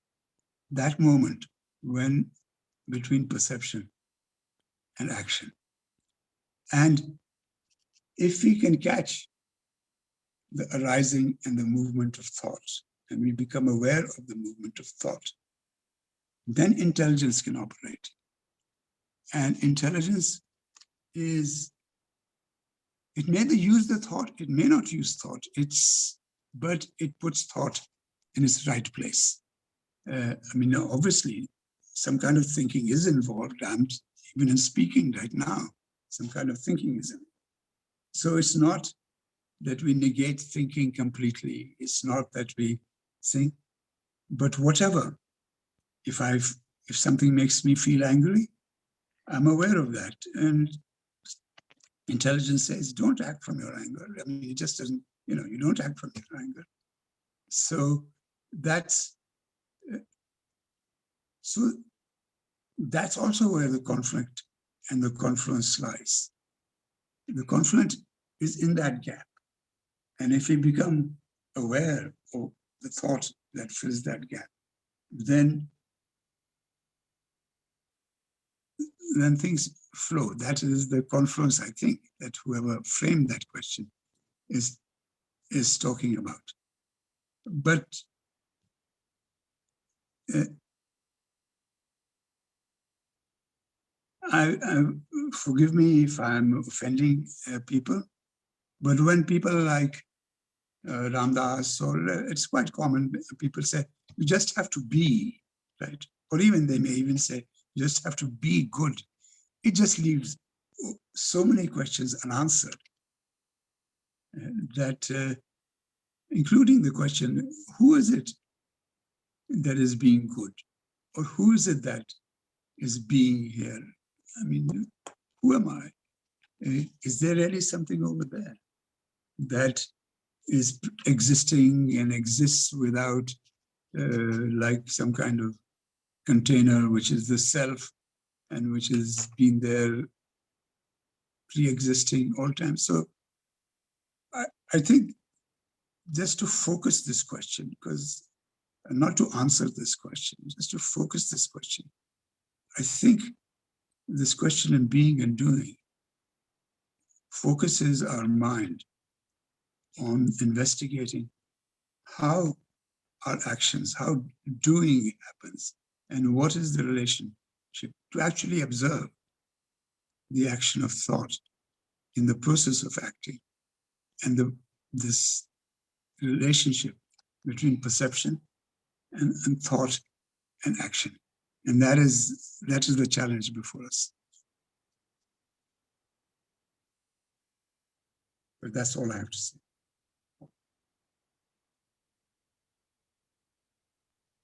that moment when between perception and action. And if we can catch the arising and the movement of thoughts, and we become aware of the movement of thought, then intelligence can operate. And intelligence is, it may use the thought, it may not use thought, but it puts thought in its right place. I mean, obviously, some kind of thinking is involved. I'm even in speaking right now, some kind of thinking is involved. So it's not that we negate thinking completely. It's not that we think, but whatever. If something makes me feel angry, I'm aware of that. And intelligence says, don't act from your anger. I mean, it just doesn't, you don't act from your anger. So that's also where the conflict and the confluence lies. The confluence is in that gap. And if we become aware of the thought that fills that gap, then things flow. That is the confluence, I think, that whoever framed that question is talking about. But forgive me if I'm offending people, but when people like Ramdas, or it's quite common, people say, you just have to be, right? Or even they may even say, you just have to be good. It just leaves so many questions unanswered that, including the question, who is it that is being good? Or who is it that is being here? I mean, who am I? Is there really something over there that is existing and exists without like some kind of container, which is the self and which has been there pre-existing all time? So I think just to focus this question, because not to answer this question, just to focus this question, I think this question of being and doing focuses our mind on investigating how our actions, how doing happens, and what is the relationship, to actually observe the action of thought in the process of acting, and this relationship between perception and thought and action. And that is the challenge before us. But that's all I have to say.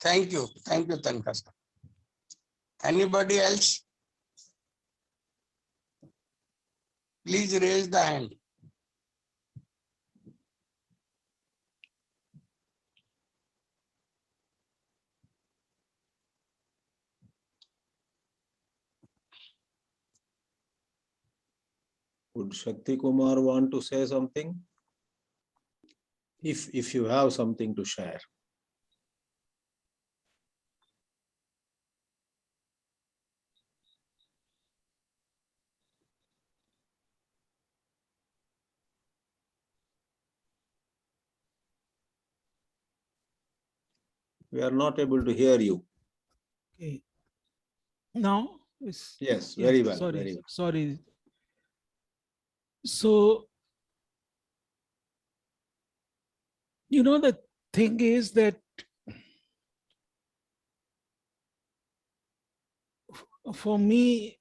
Thank you, Tankha. Anybody else? Please raise the hand. Would Shakti Kumar want to say something? If you have something to share. We are not able to hear you. Okay. Now, Yes, yeah, very well. Sorry, very well. sorry. So, the thing is that for me,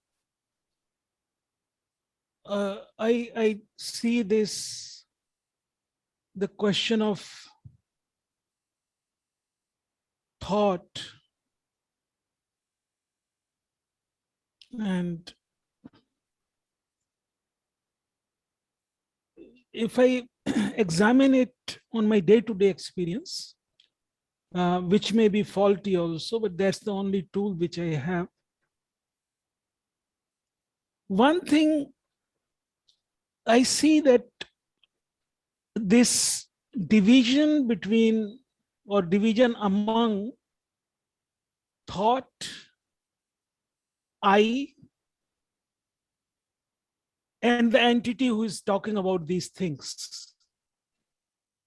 I see the question of thought and if I examine it on my day-to-day experience, which may be faulty also, but that's the only tool which I have. One thing I see that this division between or division among thought, I, and the entity who is talking about these things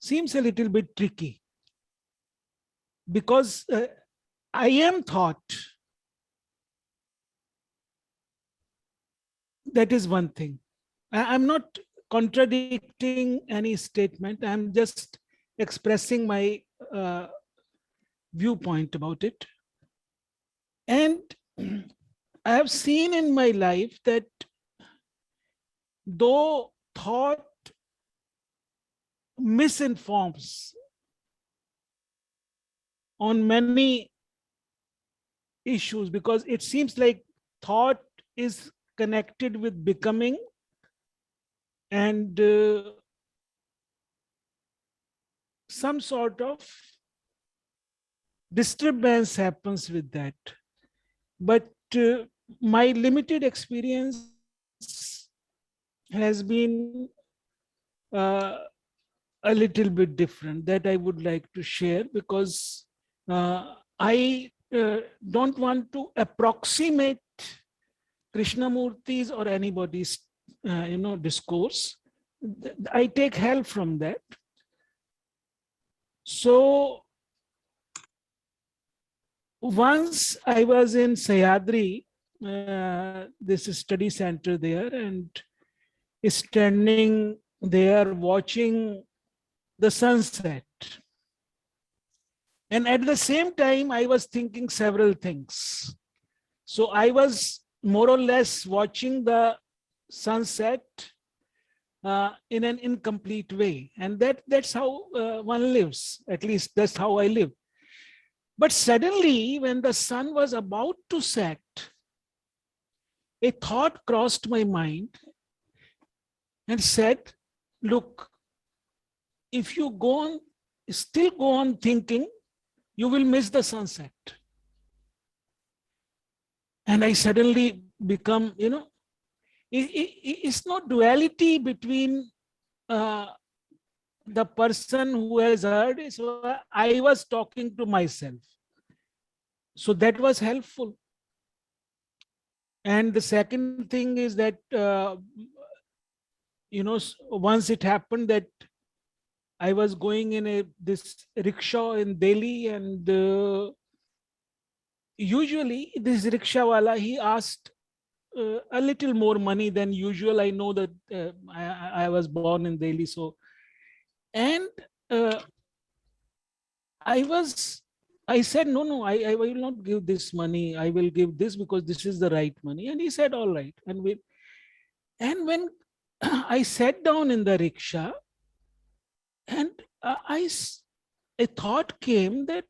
seems a little bit tricky, because I am thought. That is one thing. I'm not contradicting any statement. I'm just expressing my viewpoint about it. And I have seen in my life that though thought misinforms on many issues, because it seems like thought is connected with becoming, and some sort of disturbance happens with that. But my limited experience has been a little bit different, that I would like to share, because I don't want to approximate Krishnamurti's or anybody's discourse. I take help from that. So once I was in Sayadri, this study center there, and standing there watching the sunset. And at the same time, I was thinking several things. So I was more or less watching the sunset in an incomplete way. And that's how one lives. At least that's how I live. But suddenly, when the sun was about to set, a thought crossed my mind and said, look, if you still go on thinking, you will miss the sunset. And I suddenly become, it's not duality between the person who has heard. So I was talking to myself. So that was helpful. And the second thing is that, once it happened that I was going in this rickshaw in Delhi, and usually this rickshawala, he asked a little more money than usual. I know that I was born in Delhi, so, and I said, no, I will not give this money. I will give this because this is the right money. And he said, all right. And when I sat down in the rickshaw, and a thought came that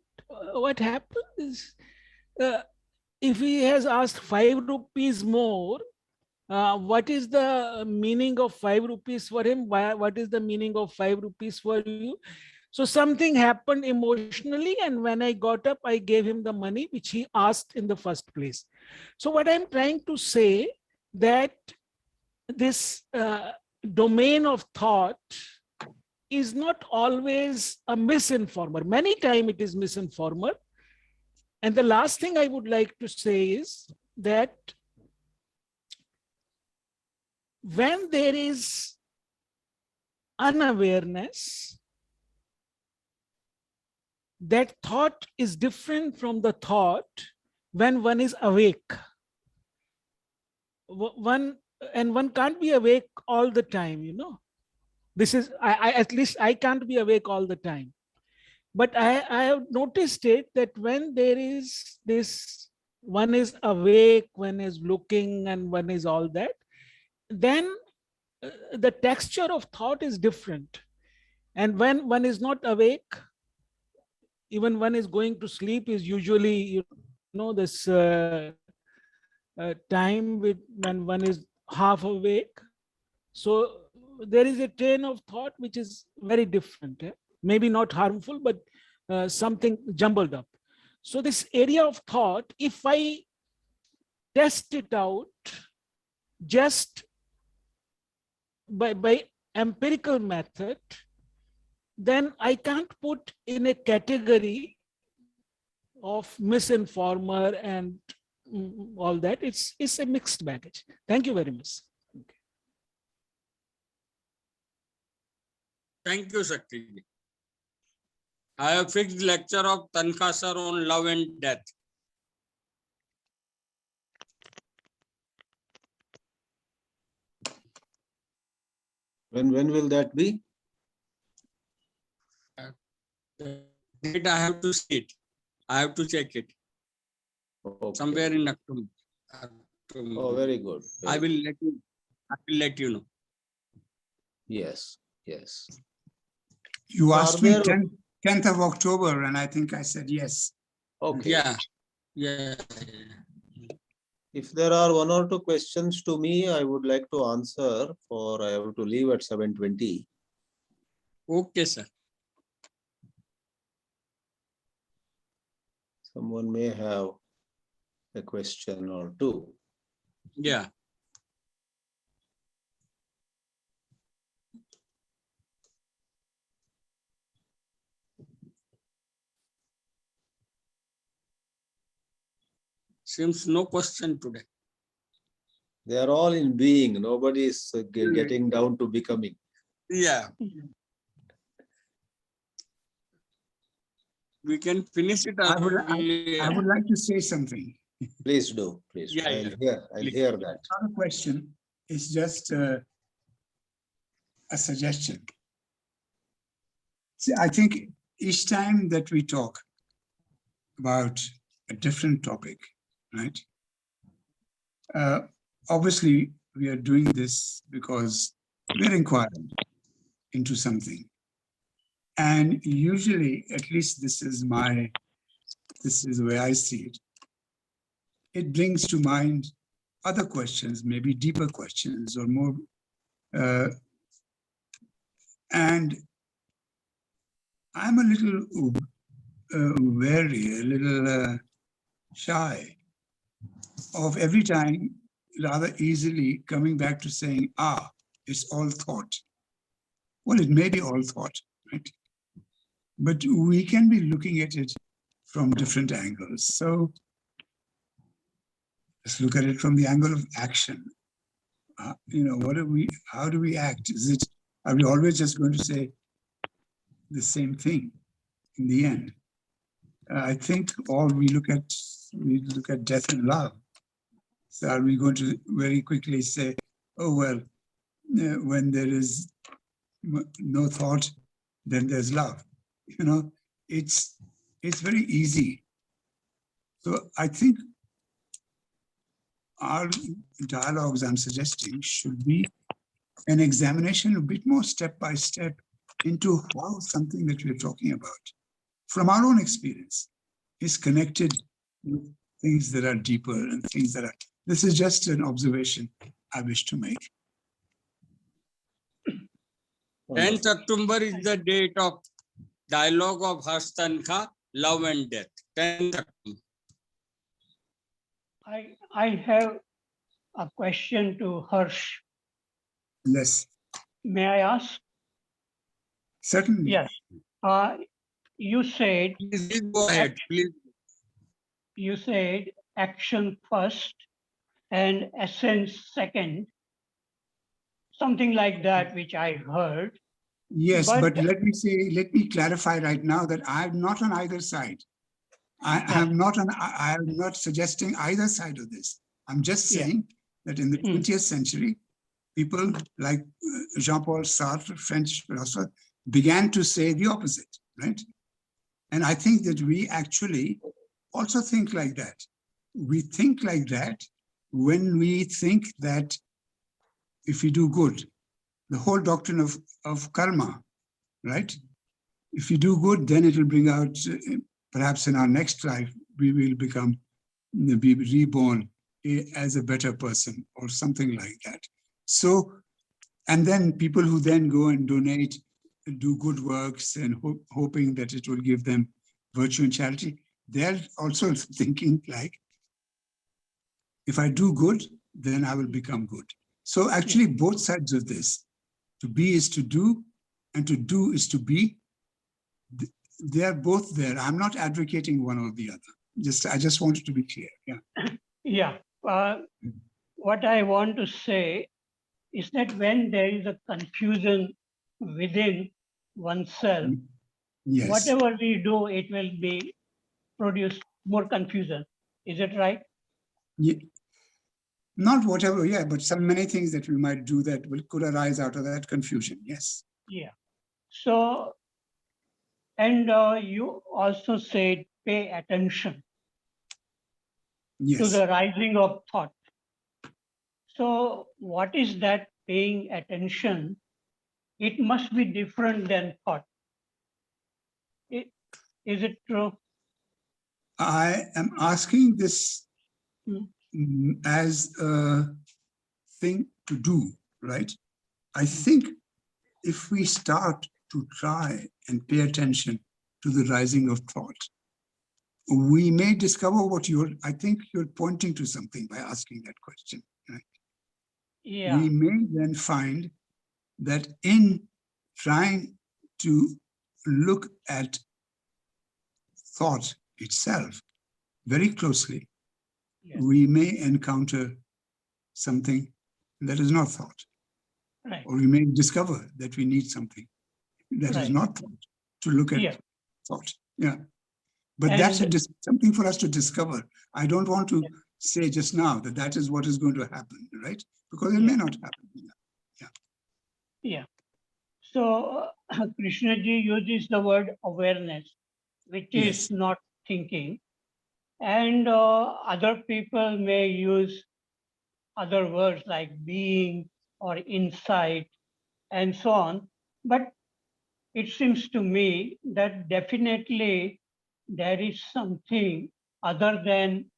what happened is, if he has asked 5 rupees more, what is the meaning of 5 rupees for him? What is the meaning of 5 rupees for you? So something happened emotionally, and when I got up, I gave him the money which he asked in the first place. So what I'm trying to say, that this domain of thought is not always a misinformer. Many times it is misinformer. And the last thing I would like to say is that when there is unawareness, that thought is different from the thought when one is awake. One can't be awake all the time, This is, at least I can't be awake all the time. But I have noticed it that when there is this, one is awake, one is looking, and one is all that, then the texture of thought is different. And when one is not awake, even one is going to sleep, is usually, this time when one is half awake. So there is a train of thought which is very different. Maybe not harmful, but something jumbled up. So this area of thought, if I test it out just by empirical method, then I can't put in a category of misinformer and all that. It's a mixed baggage. Thank you very much. Thank you, Shakti. I have fixed lecture of Tankha sir on love and death. When will that be? Date I have to see it. I have to check it. Okay. Somewhere in October. Oh, very good. I will let you know. Yes. You Are asked me there- 10th of October, and I think I said yes. Okay. Yeah. If there are 1 or 2 questions to me, I would like to answer, for I have to leave at 7:20. Okay, sir. Someone may have a question or two. Yeah. Seems no question today. They are all in being. Nobody is getting down to becoming. Yeah. We can finish it. I would like to say something. Please do. Please. Yeah, I'll hear that. It's not a question. It's just a suggestion. See, I think each time that we talk about a different topic, right? Obviously, we are doing this because we're inquiring into something. And usually, at least this is the way I see it. It brings to mind other questions, maybe deeper questions or more. And I'm a little wary, a little shy of every time rather easily coming back to saying, it's all thought. Well, it may be all thought, right? But we can be looking at it from different angles. So Just look at it from the angle of action. How do we act? Are we always just going to say the same thing in the end? I think we look at death and love. So are we going to very quickly say, oh, well, when there is no thought, then there's love? It's very easy. So I think our dialogues, I'm suggesting, should be an examination a bit more step by step into how something that we're talking about from our own experience is connected with things that are deeper and things that are. This is just an observation I wish to make. 10th October is the date of dialogue of Tankha, Love and Death. 10th October. I have a question to Harsh. Yes, May I ask? certainly. Yes. You said Please go ahead, please. Action first and essence second, something like that, which I heard. Yes, But- but let me clarify right now that I'm not on either side. I am not suggesting either side of this. I'm just Yeah. saying that in the Hmm. 20th century, people like Jean-Paul Sartre, French philosopher, began to say the opposite, right? And I think that we actually also think like that. We think like that when we think that if we do good, the whole doctrine of karma, right? If you do good, then it will bring out, perhaps in our next life, we will be reborn as a better person or something like that. So, and then people who then go and donate, do good works and hoping that it will give them virtue and charity, they're also thinking like, if I do good, then I will become good. So actually both sides of this, to be is to do and to do is to be, they are both there. I'm not advocating one or the other. I just wanted to be clear. Yeah. Yeah. What I want to say is that when there is a confusion within oneself, Yes. whatever we do, it will be produce more confusion. Is it right? Yeah. Not whatever, yeah, but many things that we might do that could arise out of that confusion. Yes. Yeah. So, and you also said pay attention to Yes. the rising of thought. So, what is that paying attention? It must be different than thought. Is it true? I am asking this as a thing to do, right? I think if we start to try and pay attention to the rising of thought, we may discover I think you're pointing to something by asking that question, right? Yeah. We may then find that in trying to look at thought itself very closely, Yeah. we may encounter something that is not thought. Right. Or we may discover that we need something that is Right. not thought to look at Yeah. thought. Yeah. But that's And- something for us to discover. I don't want to say just now that is what is going to happen, right? Because it may not happen. Yeah. So Krishnaji uses the word awareness, which Yes. is not thinking. And other people may use other words like being or insight and so on. But it seems to me that definitely there is something other than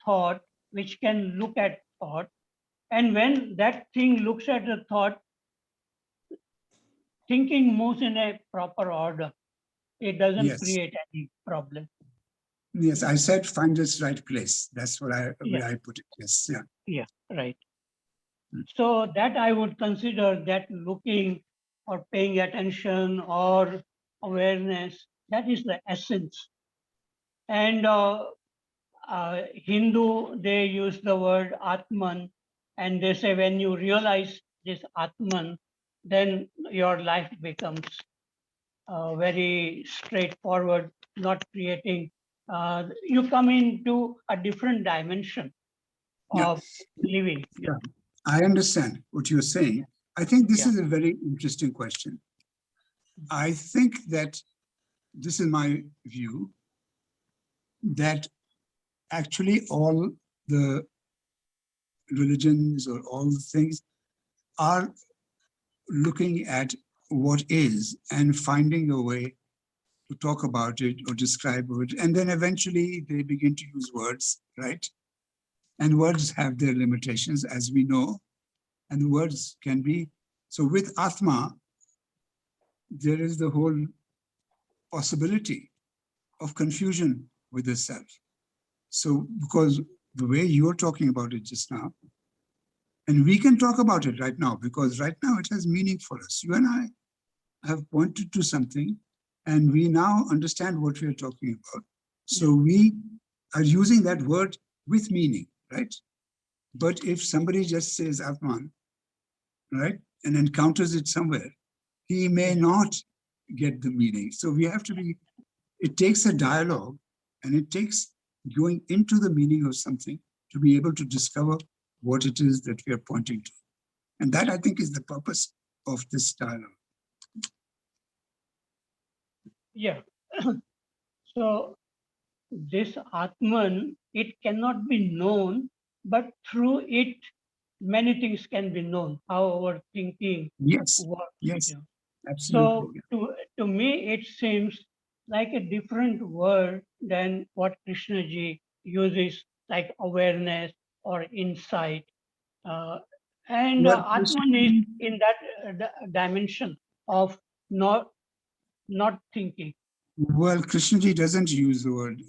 thought which can look at thought. And when that thing looks at the thought, thinking moves in a proper order. It doesn't Yes. create any problem. Yes, I said find its right place. That's what Yeah. where I put it. Yes, yeah. Yeah, right. So that I would consider that looking or paying attention or awareness, that is the essence. And Hindu, they use the word Atman, and they say when you realize this Atman, then your life becomes very straightforward, not creating, you come into a different dimension Yeah. of living. Yeah, I understand what you're saying. I think this Yeah. is a very interesting question. I think that this is my view, that actually all the religions or all the things are looking at what is and finding a way to talk about it or describe it. And then eventually they begin to use words, right? And words have their limitations, as we know. And the words can be, so with Atma, there is the whole possibility of confusion with the self. So, because the way you're talking about it just now, and we can talk about it right now, because right now it has meaning for us. You and I have pointed to something, and we now understand what we are talking about. So we are using that word with meaning, right? But if somebody just says Atman, right, and encounters it somewhere, he may not get the meaning. So we have to be, it takes a dialogue, and it takes going into the meaning of something to be able to discover what it is that we are pointing to. And that, I think, is the purpose of this dialogue. Yeah. So this Atman, it cannot be known, but through it, many things can be known, how our thinking Yes, works. yes, You know. absolutely. So to me, it seems like a different word than what Krishnaji uses, like awareness or insight. Uh, and Well, Atman is in that dimension of not thinking. well, Krishnaji doesn't use the word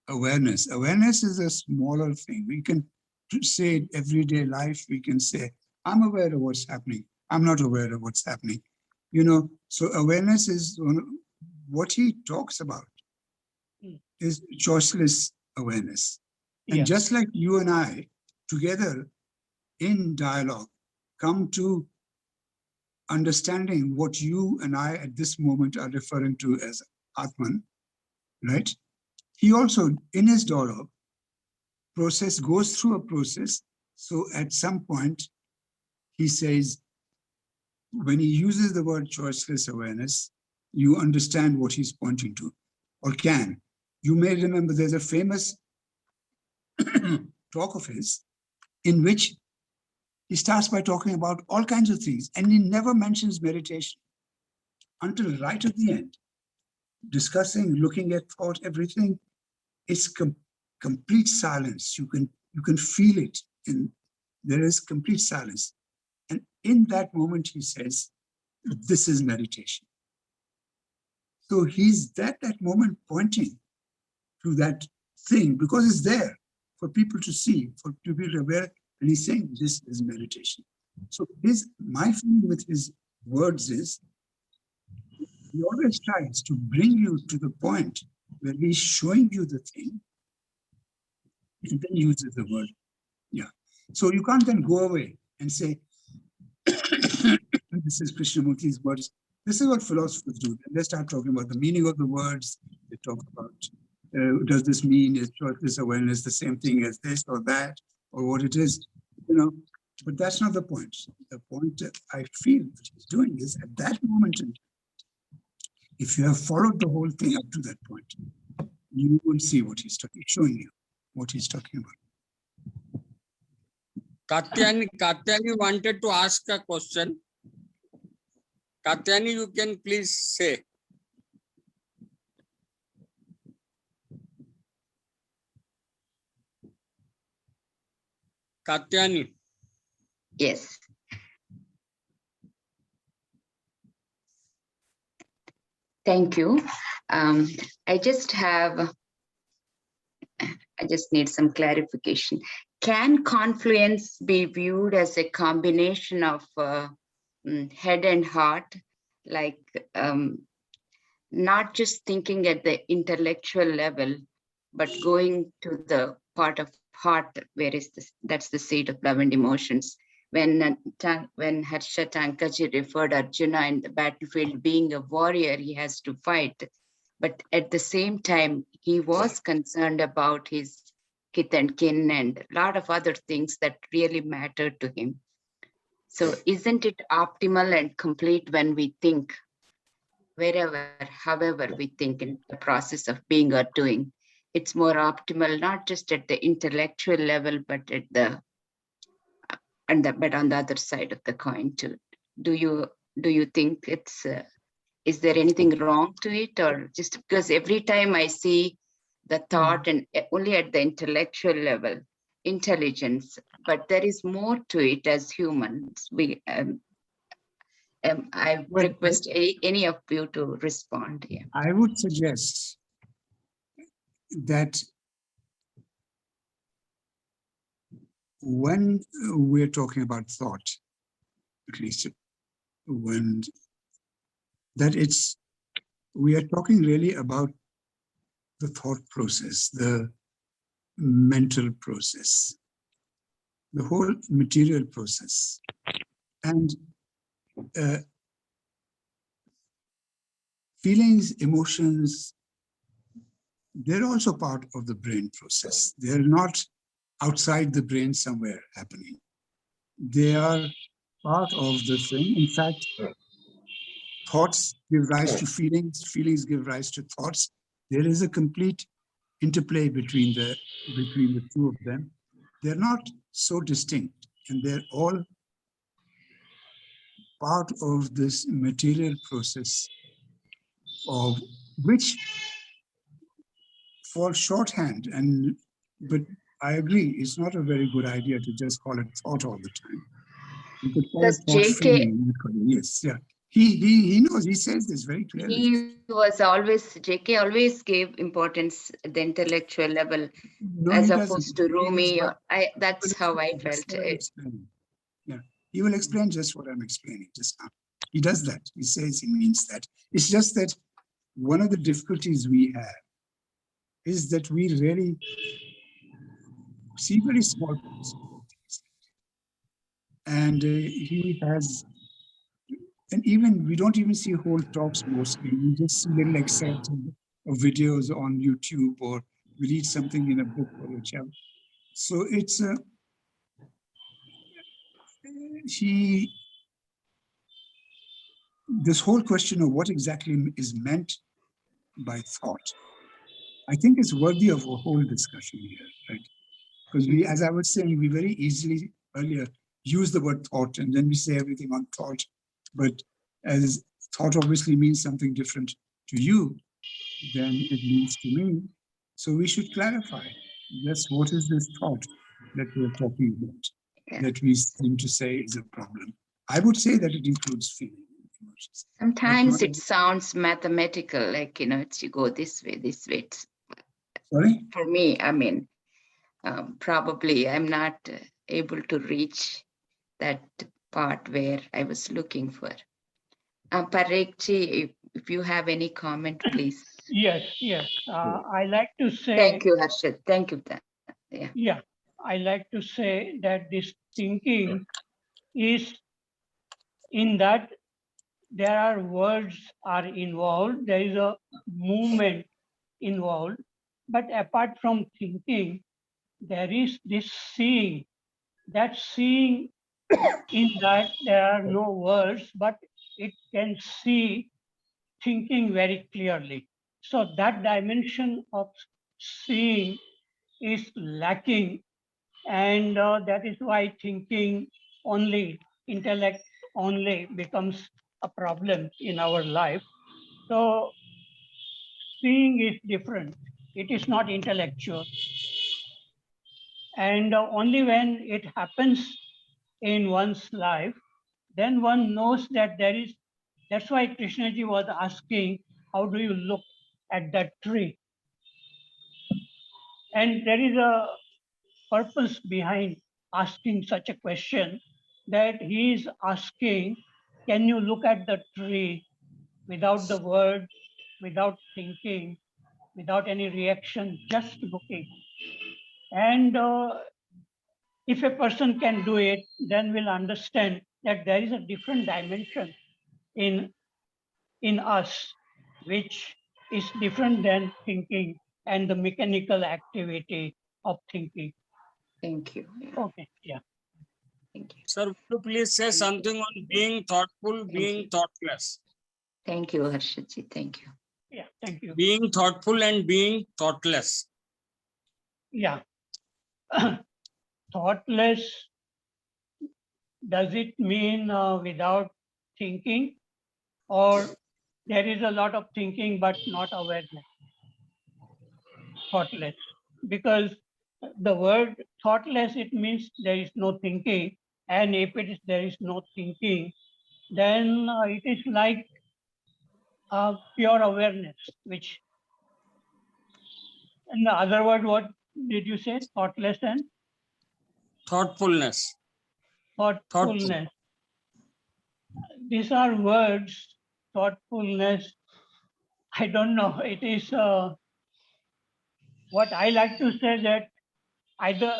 awareness. Awareness is a smaller thing. We can say it everyday life. We can say, I'm aware of what's happening. I'm not aware of what's happening. You know, so awareness is what he talks about is choiceless awareness. And Yeah. just like you and I together in dialogue come to understanding what you and I at this moment are referring to as Atman, right? He also, in his dialogue, goes through a process. So at some point, he says, when he uses the word choiceless awareness, you understand what he's pointing to, or can. You may remember there's a famous talk of his in which he starts by talking about all kinds of things, and he never mentions meditation until right at the end, discussing, looking at thought, everything. It's complete silence. You can feel it. There is complete silence. And in that moment, he says, this is meditation. So he's at that moment pointing to that thing because it's there for people to see, for to be aware. And he's saying, this is meditation. So my feeling with his words is, he always tries to bring you to the point where he's showing you the thing and then uses the word. Yeah. So you can't then go away and say, this is Krishnamurti's words. This is what philosophers do. They start talking about the meaning of the words. They talk about, does this mean, is choiceless awareness the same thing as this or that, or what it is, you know? But that's not the point. The point that I feel that he's doing is at that moment, if you have followed the whole thing up to that point, you will see what he's showing you, what he's talking about. Katyayani wanted to ask a question. Katyayani, you can please say. Katyayani. Yes. Thank you. I just need some clarification. Can confluence be viewed as a combination of head and heart, like not just thinking at the intellectual level, but going to the part of heart, where is this? That's the seat of love and emotions. When Harsha Tankaji referred Arjuna in the battlefield being a warrior, he has to fight. But at the same time, he was concerned about his kith and kin and a lot of other things that really mattered to him. So isn't it optimal and complete when we think, wherever, however we think in the process of being or doing, it's more optimal, not just at the intellectual level, but at the but on the other side of the coin too. Do you think it's is there anything wrong to it, or just because every time I see the thought and only at the intellectual level, intelligence, but there is more to it as humans. I Well, request any of you to respond here. I would suggest that when we're talking about thought, at least when we are talking really about the thought process, the mental process, the whole material process. And feelings, emotions, they're also part of the brain process. They're not outside the brain somewhere happening. They are part of the thing. In fact, thoughts give rise to feelings, feelings give rise to thoughts. There is a complete interplay between the two of them. They're not so distinct, and they're all part of this material process, of which for shorthand, but I agree, it's not a very good idea to just call it thought all the time. You could call it Because thought JK, feeling. Yes, yeah. He knows, he says this very clearly. JK always gave importance at the intellectual level, No, as he opposed doesn't. to Rumi. That's how I felt That's what I'm it. explaining. Yeah, he will explain just what I'm explaining just now. He does that. He says he means that. It's just that one of the difficulties we have is that we really see very small things. And he has, and even we don't even see whole talks mostly. We just see little excerpts of videos on YouTube, or we read something in a book or a chapter. So it's this whole question of what exactly is meant by thought, I think is worthy of a whole discussion here, right? Because we, as I was saying, we very easily earlier use the word thought and then we say everything on thought. But as thought obviously means something different to you than it means to me. So we should clarify, yes, what is this thought that we're talking about, that we seem to say is a problem? I would say that it includes feeling. Sometimes it sounds mathematical, like, it's you go this way, this way. Sorry? For me, I mean, probably I'm not able to reach that part where I was looking for. Parekh, if you have any comment, please. Yes. I like to say. Thank you, Harshad. Thank you. Yeah, I like to say that this thinking is in that there are words are involved, there is a movement involved, but apart from thinking, there is this seeing. That seeing, in that there are no words, but it can see thinking very clearly. So that dimension of seeing is lacking, and that is why thinking only, intellect only becomes a problem in our life. So seeing is different. It is not intellectual. And only when it happens in one's life, then one knows that that's why Krishnaji was asking, how do you look at that tree? And there is a purpose behind asking such a question, that he is asking, can you look at the tree without the word, without thinking, without any reaction, just looking. And if a person can do it, then we'll understand that there is a different dimension in us, which is different than thinking and the mechanical activity of thinking. Thank you. Okay, yeah. Thank you. Sir, would you please say something on being thoughtful, being you. thoughtless? Thank you, Harshadji. Thank you. Yeah, thank you. Being thoughtful and being thoughtless. Yeah. Thoughtless, does it mean without thinking, or there is a lot of thinking but not awareness? Thoughtless. Because the word thoughtless, it means there is no thinking. And if it is there is no thinking, then it is like pure awareness, which, in the other word, what did you say? Thoughtless and Thoughtfulness. thoughtfulness. These are words, thoughtfulness. I don't know. It is what I like to say, that either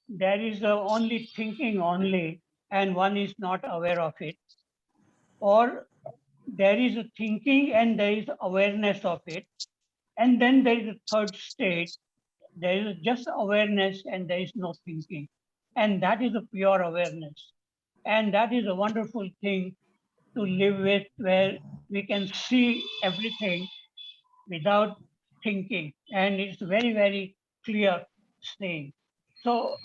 there is only thinking only and one is not aware of it, or there is a thinking and there is awareness of it, and then there is a third state. There is just awareness and there is no thinking, and that is a pure awareness, and that is a wonderful thing to live with, where we can see everything without thinking, and it's very, very clear saying. So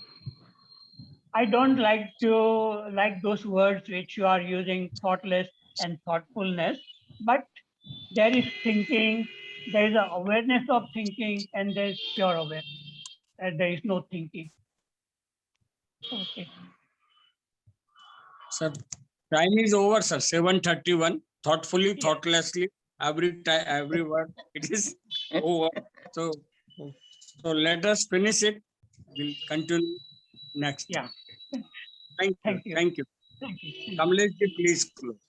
I don't like those words which you are using, thoughtless and thoughtfulness, but there is thinking, there is an awareness of thinking, and there is pure awareness, and there is no thinking. Okay. Sir, time is over, sir. 7:31. Thoughtfully, Yeah. thoughtlessly, every time, every word, it is over. So let us finish it. We'll continue next. Yeah. Thank you. Thank you. Thank you. Thank you. Kamlesh ji, please close.